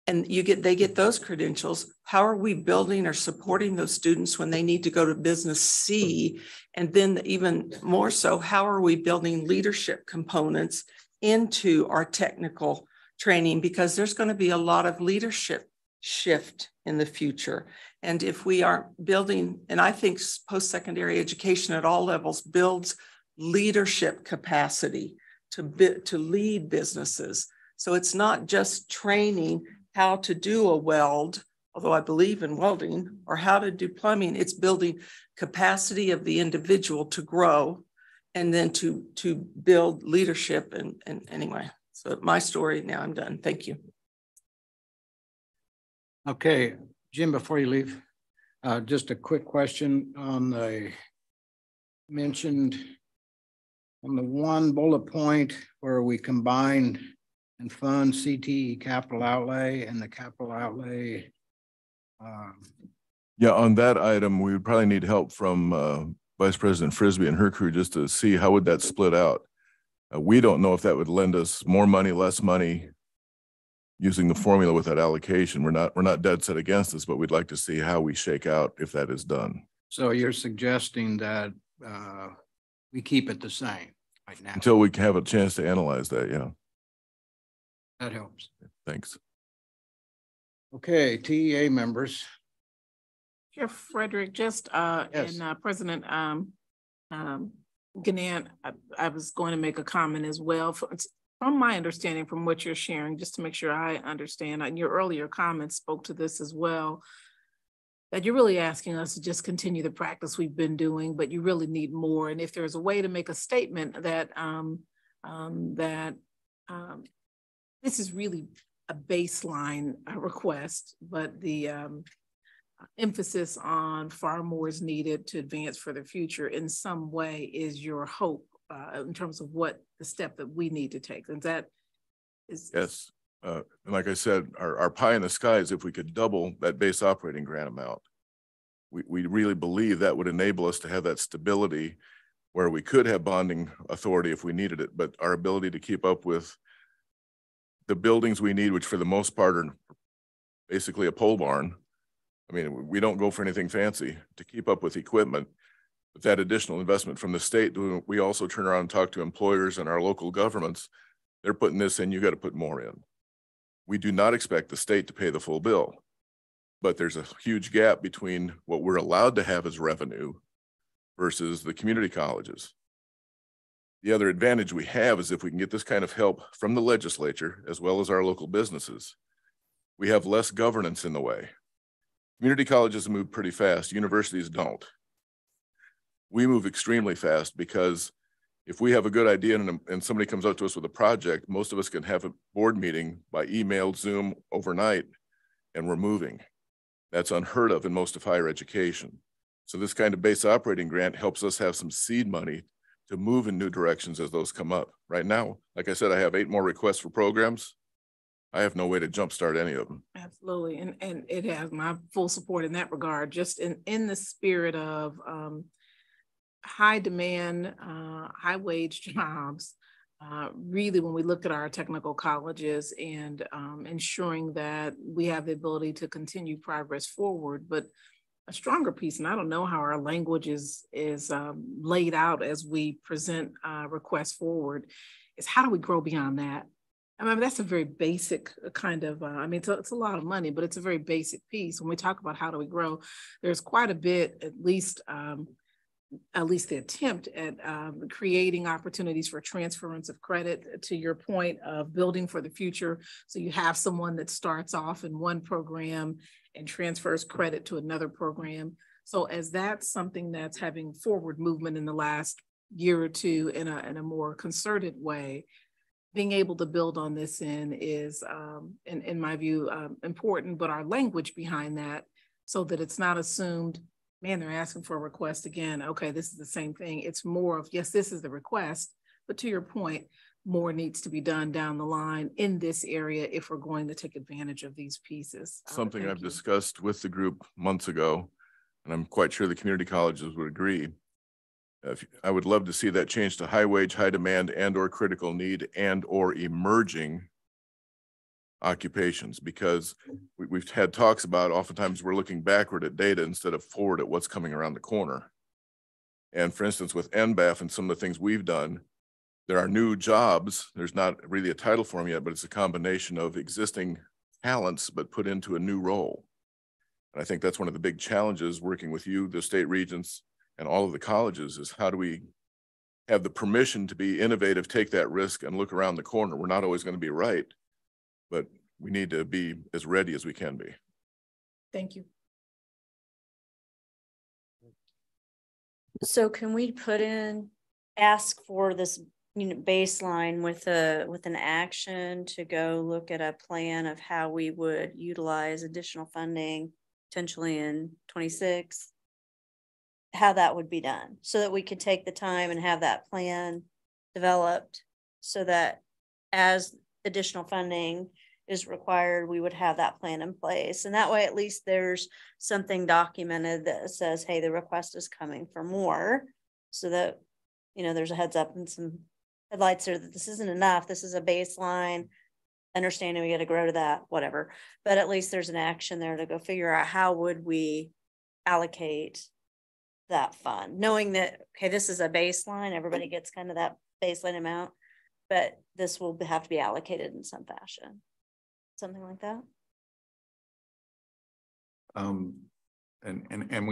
and they get those credentials. How are we building or supporting those students when they need to go to business C? And then even more so, how are we building leadership components into our technical training? Because there's going to be a lot of leadership shift in the future. And if we aren't building, and I think post-secondary education at all levels builds leadership capacity to lead businesses. So it's not just training how to do a weld, although I believe in welding, or how to do plumbing. It's building capacity of the individual to grow, and then to build leadership. And anyway, so my story, now I'm done. Thank you. Okay, Jim, before you leave, just a quick question on the mentioned on the one bullet point where we combined and fund CTE capital outlay and the capital outlay. Yeah, on that item, we would probably need help from Vice President Frisbee and her crew just to see how would that split out. We don't know if that would lend us more money, less money, using the formula with that allocation. We're not dead set against this, but we'd like to see how we shake out if that is done. So you're suggesting that we keep it the same right now? Until we can have a chance to analyze that, yeah. That helps. Thanks. Okay, TEA members. Chair Frederick, just Yes. and President Ganant, I was going to make a comment as well. From my understanding, from what you're sharing, just to make sure I understand, and your earlier comments spoke to this as well, that you're really asking us to just continue the practice we've been doing, but you really need more. And if there's a way to make a statement that this is really a baseline request, but the emphasis on far more is needed to advance for the future in some way is your hope in terms of what the step that we need to take. And that is— Yes. And like I said, our pie in the sky is if we could double that base operating grant amount. We really believe that would enable us to have that stability where we could have bonding authority if we needed it, but our ability to keep up with the buildings we need, which for the most part are basically a pole barn, I mean, we don't go for anything fancy to keep up with equipment. With that additional investment from the state, we also turn around and talk to employers and our local governments. They're putting this in, you got to put more in. We do not expect the state to pay the full bill, but there's a huge gap between what we're allowed to have as revenue versus the community colleges. The other advantage we have is if we can get this kind of help from the legislature as well as our local businesses, we have less governance in the way. Community colleges move pretty fast, universities don't. We move extremely fast because if we have a good idea and somebody comes up to us with a project, most of us can have a board meeting by email, Zoom overnight, and we're moving. That's unheard of in most of higher education. So this kind of base operating grant helps us have some seed money to move in new directions as those come up. Right now, like I said, I have 8 more requests for programs. I have no way to jumpstart any of them. Absolutely. And it has my full support in that regard, just in the spirit of high demand, high wage jobs. Really, when we look at our technical colleges and ensuring that we have the ability to continue progress forward, but a stronger piece, and I don't know how our language is laid out as we present requests forward, is how do we grow beyond that? I mean, that's a very basic kind of, I mean, it's a lot of money, but it's a very basic piece. When we talk about how do we grow, there's quite a bit, at least the attempt at creating opportunities for transference of credit, to your point of building for the future. So you have someone that starts off in one program and transfers credit to another program. So as that's something that's having forward movement in the last year or two in a more concerted way, being able to build on this is, in my view, important, but our language behind that, so that it's not assumed, man, they're asking for a request again. Okay, this is the same thing. It's more of, yes, this is the request, but to your point, more needs to be done down the line in this area if we're going to take advantage of these pieces. Something I've discussed with the group months ago, and I'm quite sure the community colleges would agree. I would love to see that change to high wage, high demand, and or critical need and or emerging occupations, because we've had talks about oftentimes we're looking backward at data instead of forward at what's coming around the corner. And for instance, with NBAF and some of the things we've done, there are new jobs. There's not really a title for them yet, but it's a combination of existing talents, but put into a new role. And I think that's one of the big challenges working with you, the state regents, and all of the colleges, is how do we have the permission to be innovative, take that risk, and look around the corner. We're not always going to be right, but we need to be as ready as we can be. Thank you. So can we ask for this baseline with an action to go look at a plan of how we would utilize additional funding potentially in 26? How that would be done, so that we could take the time and have that plan developed, so that as additional funding is required, we would have that plan in place. And that way, at least there's something documented that says, hey, the request is coming for more, so that, you know, there's a heads up and some headlights there that this isn't enough. This is a baseline, understanding we got to grow to that, whatever. But at least there's an action there to go figure out how would we allocate that fund, knowing that, okay, this is a baseline, everybody gets kind of that baseline amount, but this will have to be allocated in some fashion, something like that. And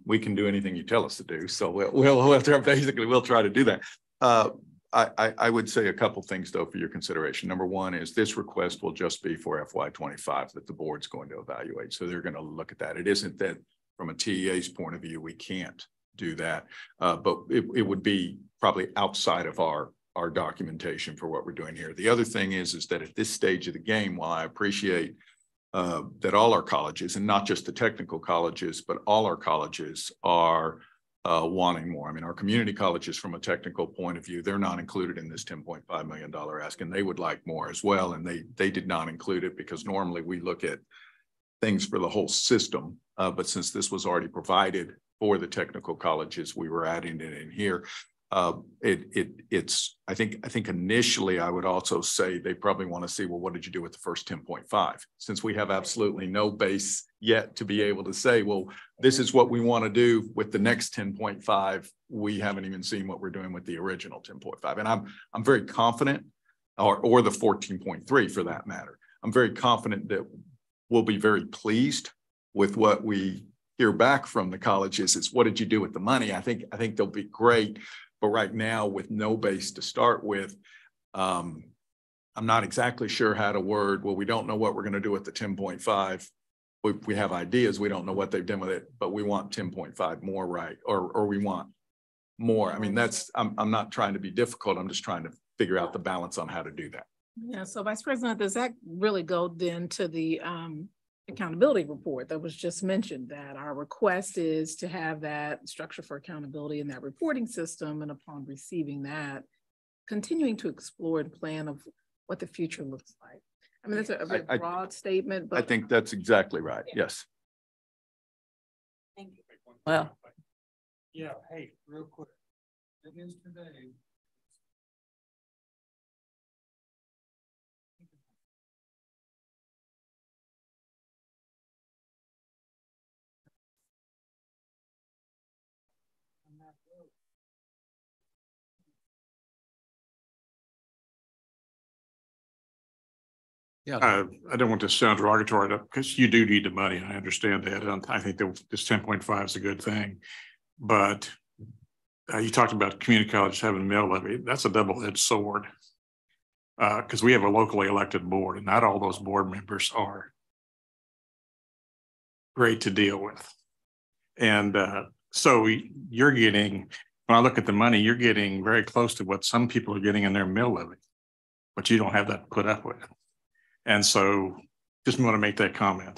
we can do anything you tell us to do. So we'll try to do that. I would say a couple things though for your consideration. Number one is this request will just be for FY25 that the board's going to evaluate. So they're going to look at that. It isn't that from a TEA's point of view, we can't do that, but it would be probably outside of our documentation for what we're doing here. The other thing is that at this stage of the game, while I appreciate that all our colleges, and not just the technical colleges, but all our colleges are wanting more. I mean, our community colleges from a technical point of view, they're not included in this $10.5 million ask, and they would like more as well. And they did not include it because normally we look at things for the whole system. But since this was already provided for the technical colleges, we were adding it in here. I think initially I would also say they probably want to see, well, what did you do with the first 10.5? Since we have absolutely no base yet to be able to say, well, this is what we want to do with the next 10.5. We haven't even seen what we're doing with the original 10.5. And I'm very confident, or the 14.3 for that matter. I'm very confident that we'll be very pleased with what we hear back from the colleges. Is what did you do with the money? I think they'll be great. But right now, with no base to start with, I'm not exactly sure how to word, well, we don't know what we're going to do with the 10.5. We have ideas. We don't know what they've done with it, but we want 10.5 more, right? Or we want more. I mean, I'm not trying to be difficult. I'm just trying to figure out the balance on how to do that. Yeah, so Vice President, does that really go then to the accountability report that was just mentioned, that our request is to have that structure for accountability in that reporting system, and upon receiving that, continuing to explore and plan of what the future looks like? I mean, that's a very broad statement, but I think that's exactly right. Yes. Thank you. Well, yeah, hey, real quick. It is today. Yeah. I don't want to sound derogatory because you do need the money. And I understand that. And I think that this 10.5 is a good thing. But you talked about community colleges having a mill levy. That's a double-edged sword. Because we have a locally elected board, and not all those board members are great to deal with. And so you're getting, when I look at the money, you're getting very close to what some people are getting in their mill levy, but you don't have that to put up with. And so just want to make that comment.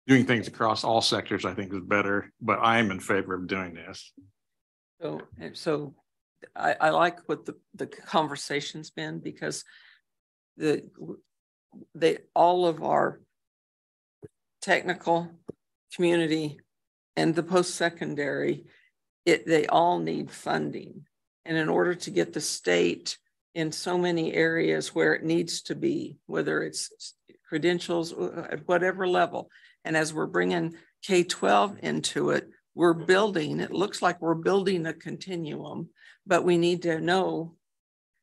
Doing things across all sectors, I think, is better, but I am in favor of doing this. So I like what the conversation's been, because all of our technical, community, and the post-secondary, they all need funding. And in order to get the state in so many areas where it needs to be, whether it's credentials at whatever level. And as we're bringing K-12 into it, we're building, it looks like we're building a continuum, but we need to know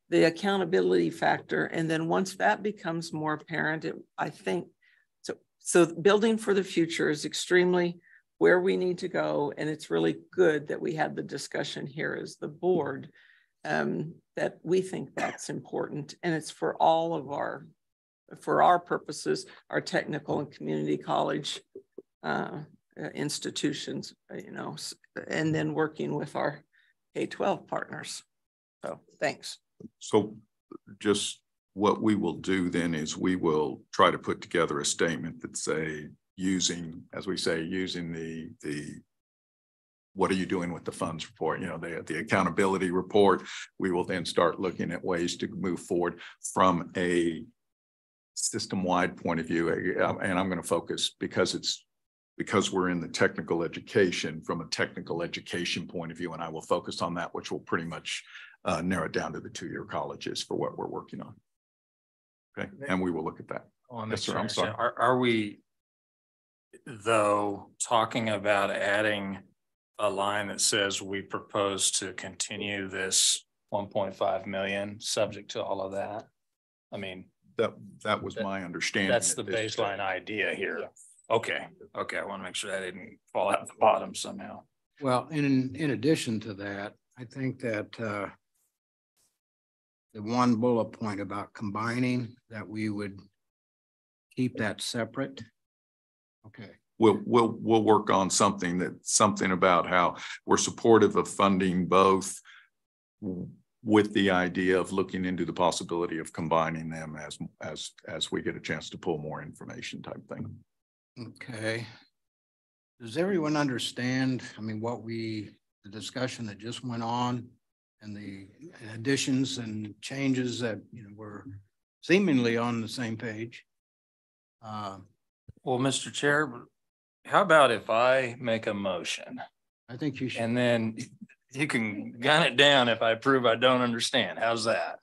the accountability factor. And then once that becomes more apparent, I think, so building for the future is extremely where we need to go. And it's really good that we had the discussion here as the board, that we think that's important. And it's for all of for our purposes, our technical and community college institutions, and then working with our K-12 partners. So thanks. So just what we will do then is we will try to put together a statement that say, using the what are you doing with the funds report? The accountability report. We will then start looking at ways to move forward from a system-wide point of view. And I'm going to focus because we're in the technical education, from a technical education point of view, and I will focus on that, which will pretty much narrow it down to the two-year colleges for what we're working on. Okay, and we will look at that. Yes, sir. I'm sorry. Are we, though, talking about adding a line that says we propose to continue this 1.5 million subject to all of that? I mean, that was my understanding. That's the baseline idea here. Yes. Okay. I want to make sure that didn't fall out the bottom somehow. Well, in addition to that, I think that the one bullet point about combining, that we would keep that separate. Okay. We'll work on something about how we're supportive of funding both, with the idea of looking into the possibility of combining them as we get a chance to pull more information type thing. Okay. Does everyone understand, I mean, the discussion that just went on, and the additions and changes that, were seemingly on the same page? Well, Mr. Chair, how about if I make a motion? I think you should. And then You can gun it down if I prove I don't understand. How's that?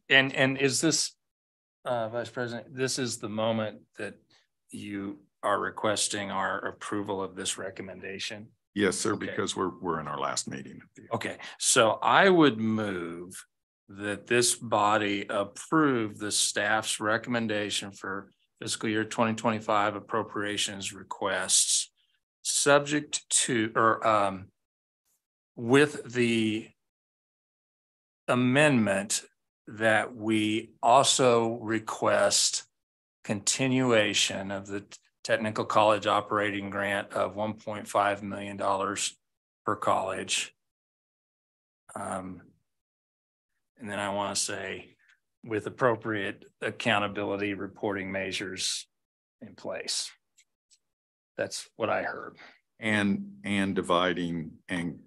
And is this, Vice President, this is the moment that you are requesting our approval of this recommendation? Yes, sir, Okay. because we're in our last meeting. Okay, so I would move that this body approve the staff's recommendation for fiscal year 2025 appropriations requests, subject to, or with the amendment that we also request continuation of the technical college operating grant of $1.5 million per college. And then I want to say with appropriate accountability reporting measures in place. That's what I heard. And dividing and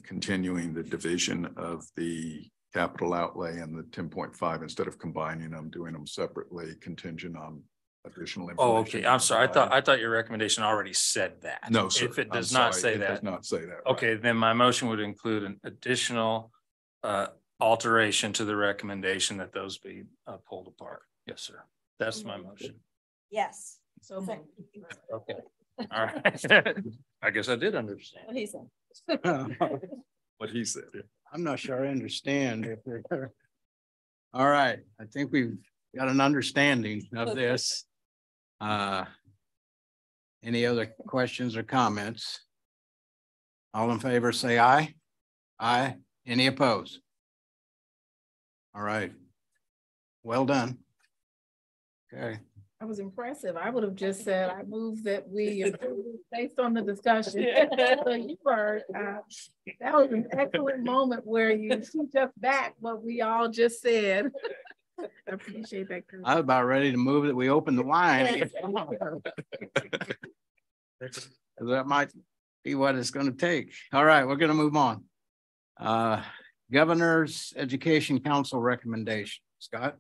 continuing the division of the capital outlay and the 10.5 instead of combining them, doing them separately, contingent on additional information. Oh, okay. I'm sorry. I thought your recommendation already said that. No, sir. If it does I'm not sorry, say it that. does not say that. Okay, then my motion would include an additional alteration to the recommendation that those be pulled apart. Yes, sir. That's my motion. Yes. So Okay. All right. I guess I did understand. what he said. What he said. I'm not sure I understand. All right, I think we've got an understanding of this. Any other questions or comments? All in favor, say aye. Aye. Any opposed? All right. Well done. Okay. That was impressive. I would have just said, I move that we, based on the discussion. So you were, that was an excellent moment where you teach us back what we all just said. I appreciate that. I was about ready to move that we open the wine. That might be what it's going to take. All right, we're going to move on. Governor's Education Council recommendation. Scott?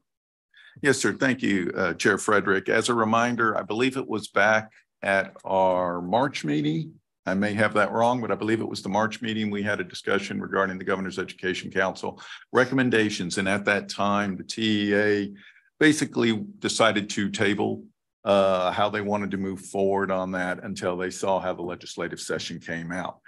Yes, sir. Thank you, Chair Frederick. As a reminder, I believe it was back at our March meeting. I may have that wrong, but I believe it was the March meeting. We had a discussion regarding the Governor's Education Council recommendations. And at that time, the TEA basically decided to table how they wanted to move forward on that until they saw how the legislative session came out.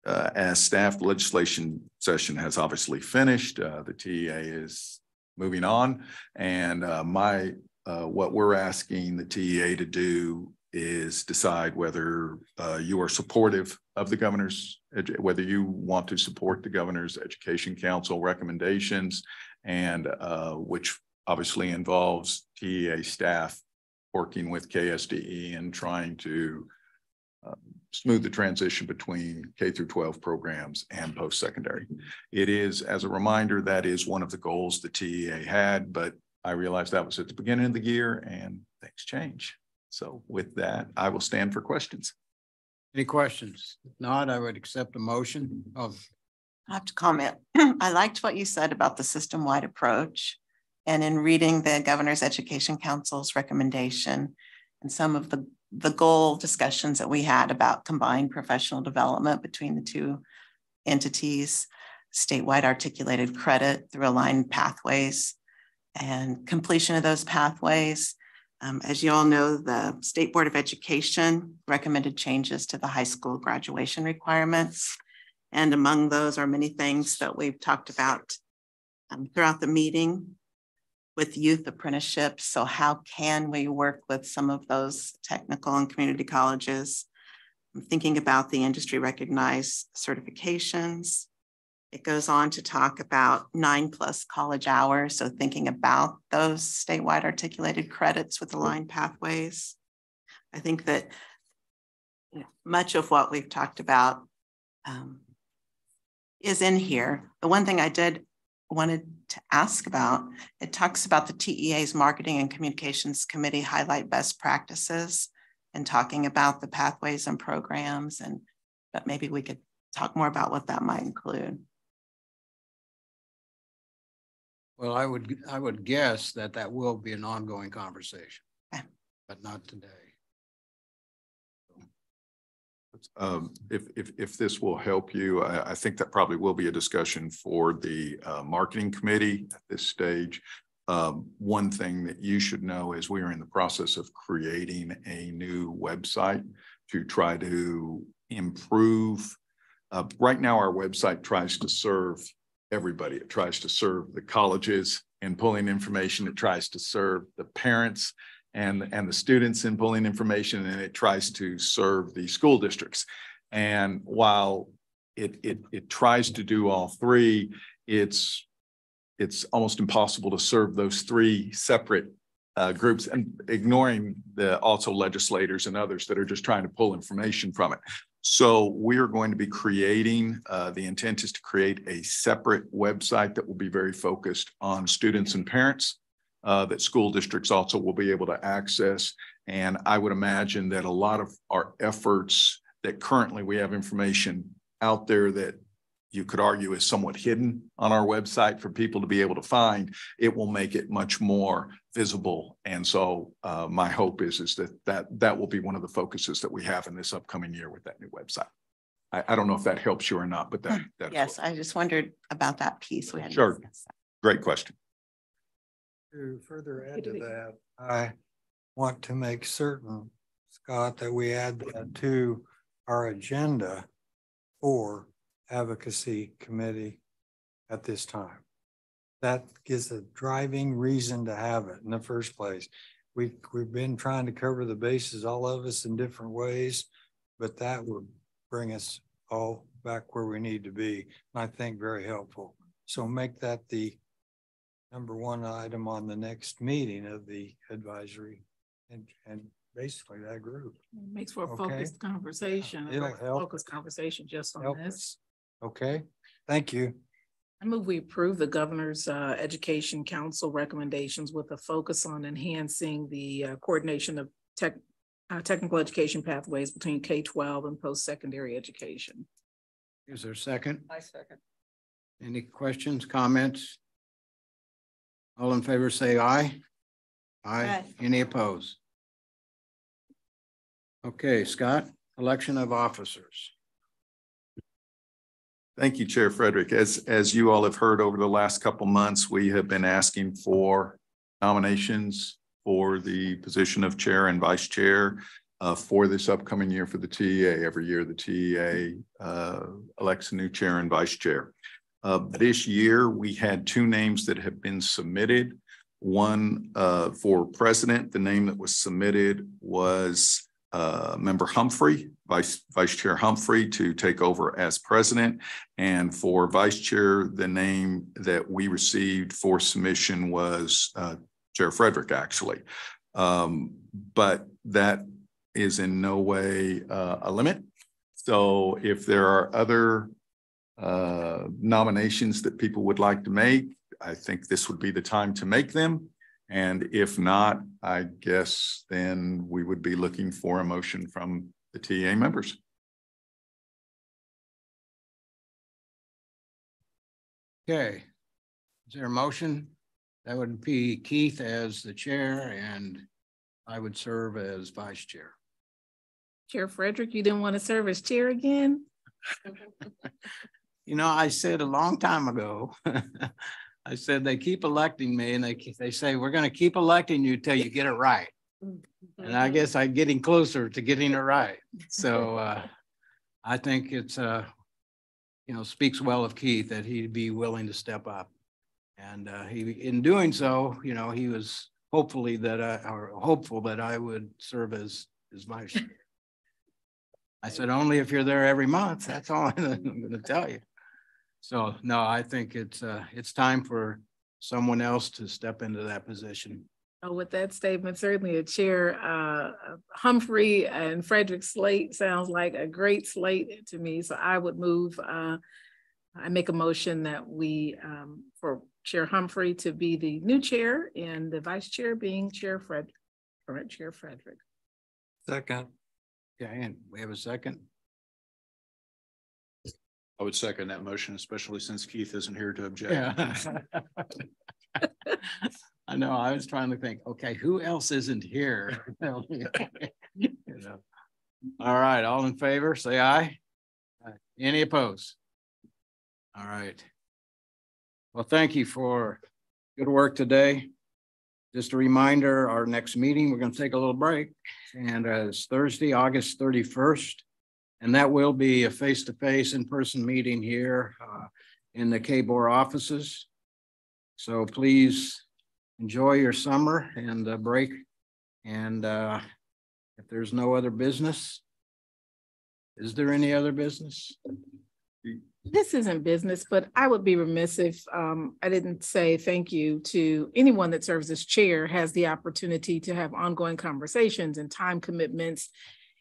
As staff, the legislation session has obviously finished. The TEA is moving on, and what we're asking the TEA to do is decide whether you are supportive of the governor's, whether you want to support the Governor's Education Council recommendations, and which obviously involves TEA staff working with KSDE and trying to smooth the transition between K through 12 programs and post-secondary. It is, as a reminder, that is one of the goals the TEA had, but I realized that was at the beginning of the year and things change. So with that, I will stand for questions. Any questions? If not, I would accept a motion of. I have to comment. I liked what you said about the system-wide approach. And in reading the Governor's Education Council's recommendation and some of the goal discussions that we had about combined professional development between the two entities, statewide articulated credit through aligned pathways and completion of those pathways. As you all know, the State Board of Education recommended changes to the high school graduation requirements. And among those are many things that we've talked about throughout the meeting with youth apprenticeships. So how can we work with some of those technical and community colleges? I'm thinking about the industry recognized certifications. It goes on to talk about 9+ college hours. So thinking about those statewide articulated credits with aligned pathways. I think that much of what we've talked about is in here. The one thing I wanted to ask about, it talks about the TEA's Marketing and Communications Committee highlight best practices and talking about the pathways and programs, and but maybe we could talk more about what that might include. Well, I would guess that will be an ongoing conversation, but not today. if this will help you, I think that probably will be a discussion for the marketing committee at this stage. One thing that you should know is we are in the process of creating a new website to try to improve. Right now, our website tries to serve everybody. It tries to serve the colleges in pulling information. It tries to serve the parents and the students in pulling information, and it tries to serve the school districts. And while it tries to do all three, it's almost impossible to serve those three separate groups, and ignoring the also legislators and others that are just trying to pull information from it. So we are going to be creating, the intent is to create a separate website that will be very focused on students and parents, that school districts also will be able to access. And I would imagine that a lot of our efforts that currently we have information out there that you could argue is somewhat hidden on our website for people to be able to find, it will make it much more visible. And so my hope is that will be one of the focuses that we have in this upcoming year with that new website. I don't know if that helps you or not, but that yes, I just wondered about that piece. We had sure. Great question. To further add to that, I want to make certain, Scott, that we add that to our agenda for advocacy committee at this time. That gives a driving reason to have it in the first place. We've been trying to cover the bases, all of us in different ways, but that would bring us all back where we need to be. And I think very helpful. So make that the #1 item on the next meeting of the advisory and basically that group. It makes for a focused conversation. It'll help. Focused conversation just on this. Okay, thank you. I move we approve the Governor's Education Council recommendations with a focus on enhancing the coordination of technical education pathways between K-12 and post-secondary education. Is there a second? I second. Any questions, comments? All in favor say aye. Aye. Any opposed? Okay, Scott, election of officers. Thank you, Chair Frederick. As you all have heard over the last couple months, we have been asking for nominations for the position of chair and vice chair for this upcoming year for the TEA. Every year, the TEA elects a new chair and vice chair. This year, we had 2 names that have been submitted. One for president, the name that was submitted was Member Humphrey, Vice Chair Humphrey, to take over as president. And for vice chair, the name that we received for submission was Chair Frederick, actually. But that is in no way a limit. So if there are other nominations that people would like to make, I think this would be the time to make them. And if not, I guess then we would be looking for a motion from the TEA members. Okay, is there a motion? That would be Keith as the chair and I would serve as vice chair. Chair Frederick, you didn't want to serve as chair again? You know, I said a long time ago, I said they keep electing me and they say, we're going to keep electing you till you get it right. And I guess I'm getting closer to getting it right. So I think it's, speaks well of Keith that he'd be willing to step up. And in doing so, he was hopeful that I would serve as vice chair. I said, only if you're there every month. That's all I'm going to tell you. So no, I think it's time for someone else to step into that position. Oh, with that statement, certainly a chair, Humphrey and Frederick slate sounds like a great slate to me. So I would move, I make a motion that we, for Chair Humphrey to be the new chair and the vice chair being Chair Frederick, current Chair Frederick. Second. Okay, and we have a second. I would second that motion, especially since Keith isn't here to object. Yeah. I know, I was trying to think, okay, who else isn't here? All right, all in favor, say aye. Any opposed? All right. Well, thank you for good work today. Just a reminder, our next meeting, we're going to take a little break, and it's Thursday, August 31st. And that will be a face-to-face in-person meeting here in the KBOR offices. So please enjoy your summer and break. And if there's no other business, is there any other business? This isn't business, but I would be remiss if I didn't say thank you to anyone that serves as chair, has the opportunity to have ongoing conversations and time commitments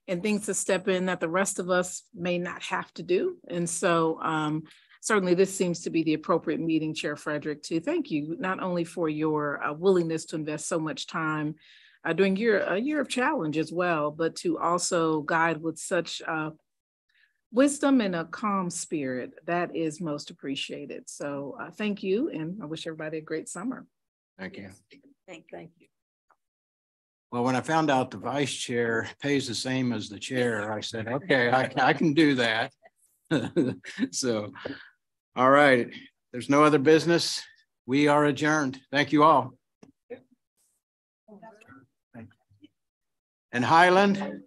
and things to step in that the rest of us may not have to do. And so certainly this seems to be the appropriate meeting, Chair Frederick, to thank you, not only for your willingness to invest so much time during a year of challenge as well, but to also guide with such wisdom and a calm spirit. That is most appreciated. So thank you, and I wish everybody a great summer. Thank you. Thank you. Well, when I found out the vice chair pays the same as the chair, I said, okay, I can do that. So, all right, there's no other business. We are adjourned. Thank you all. And Highland,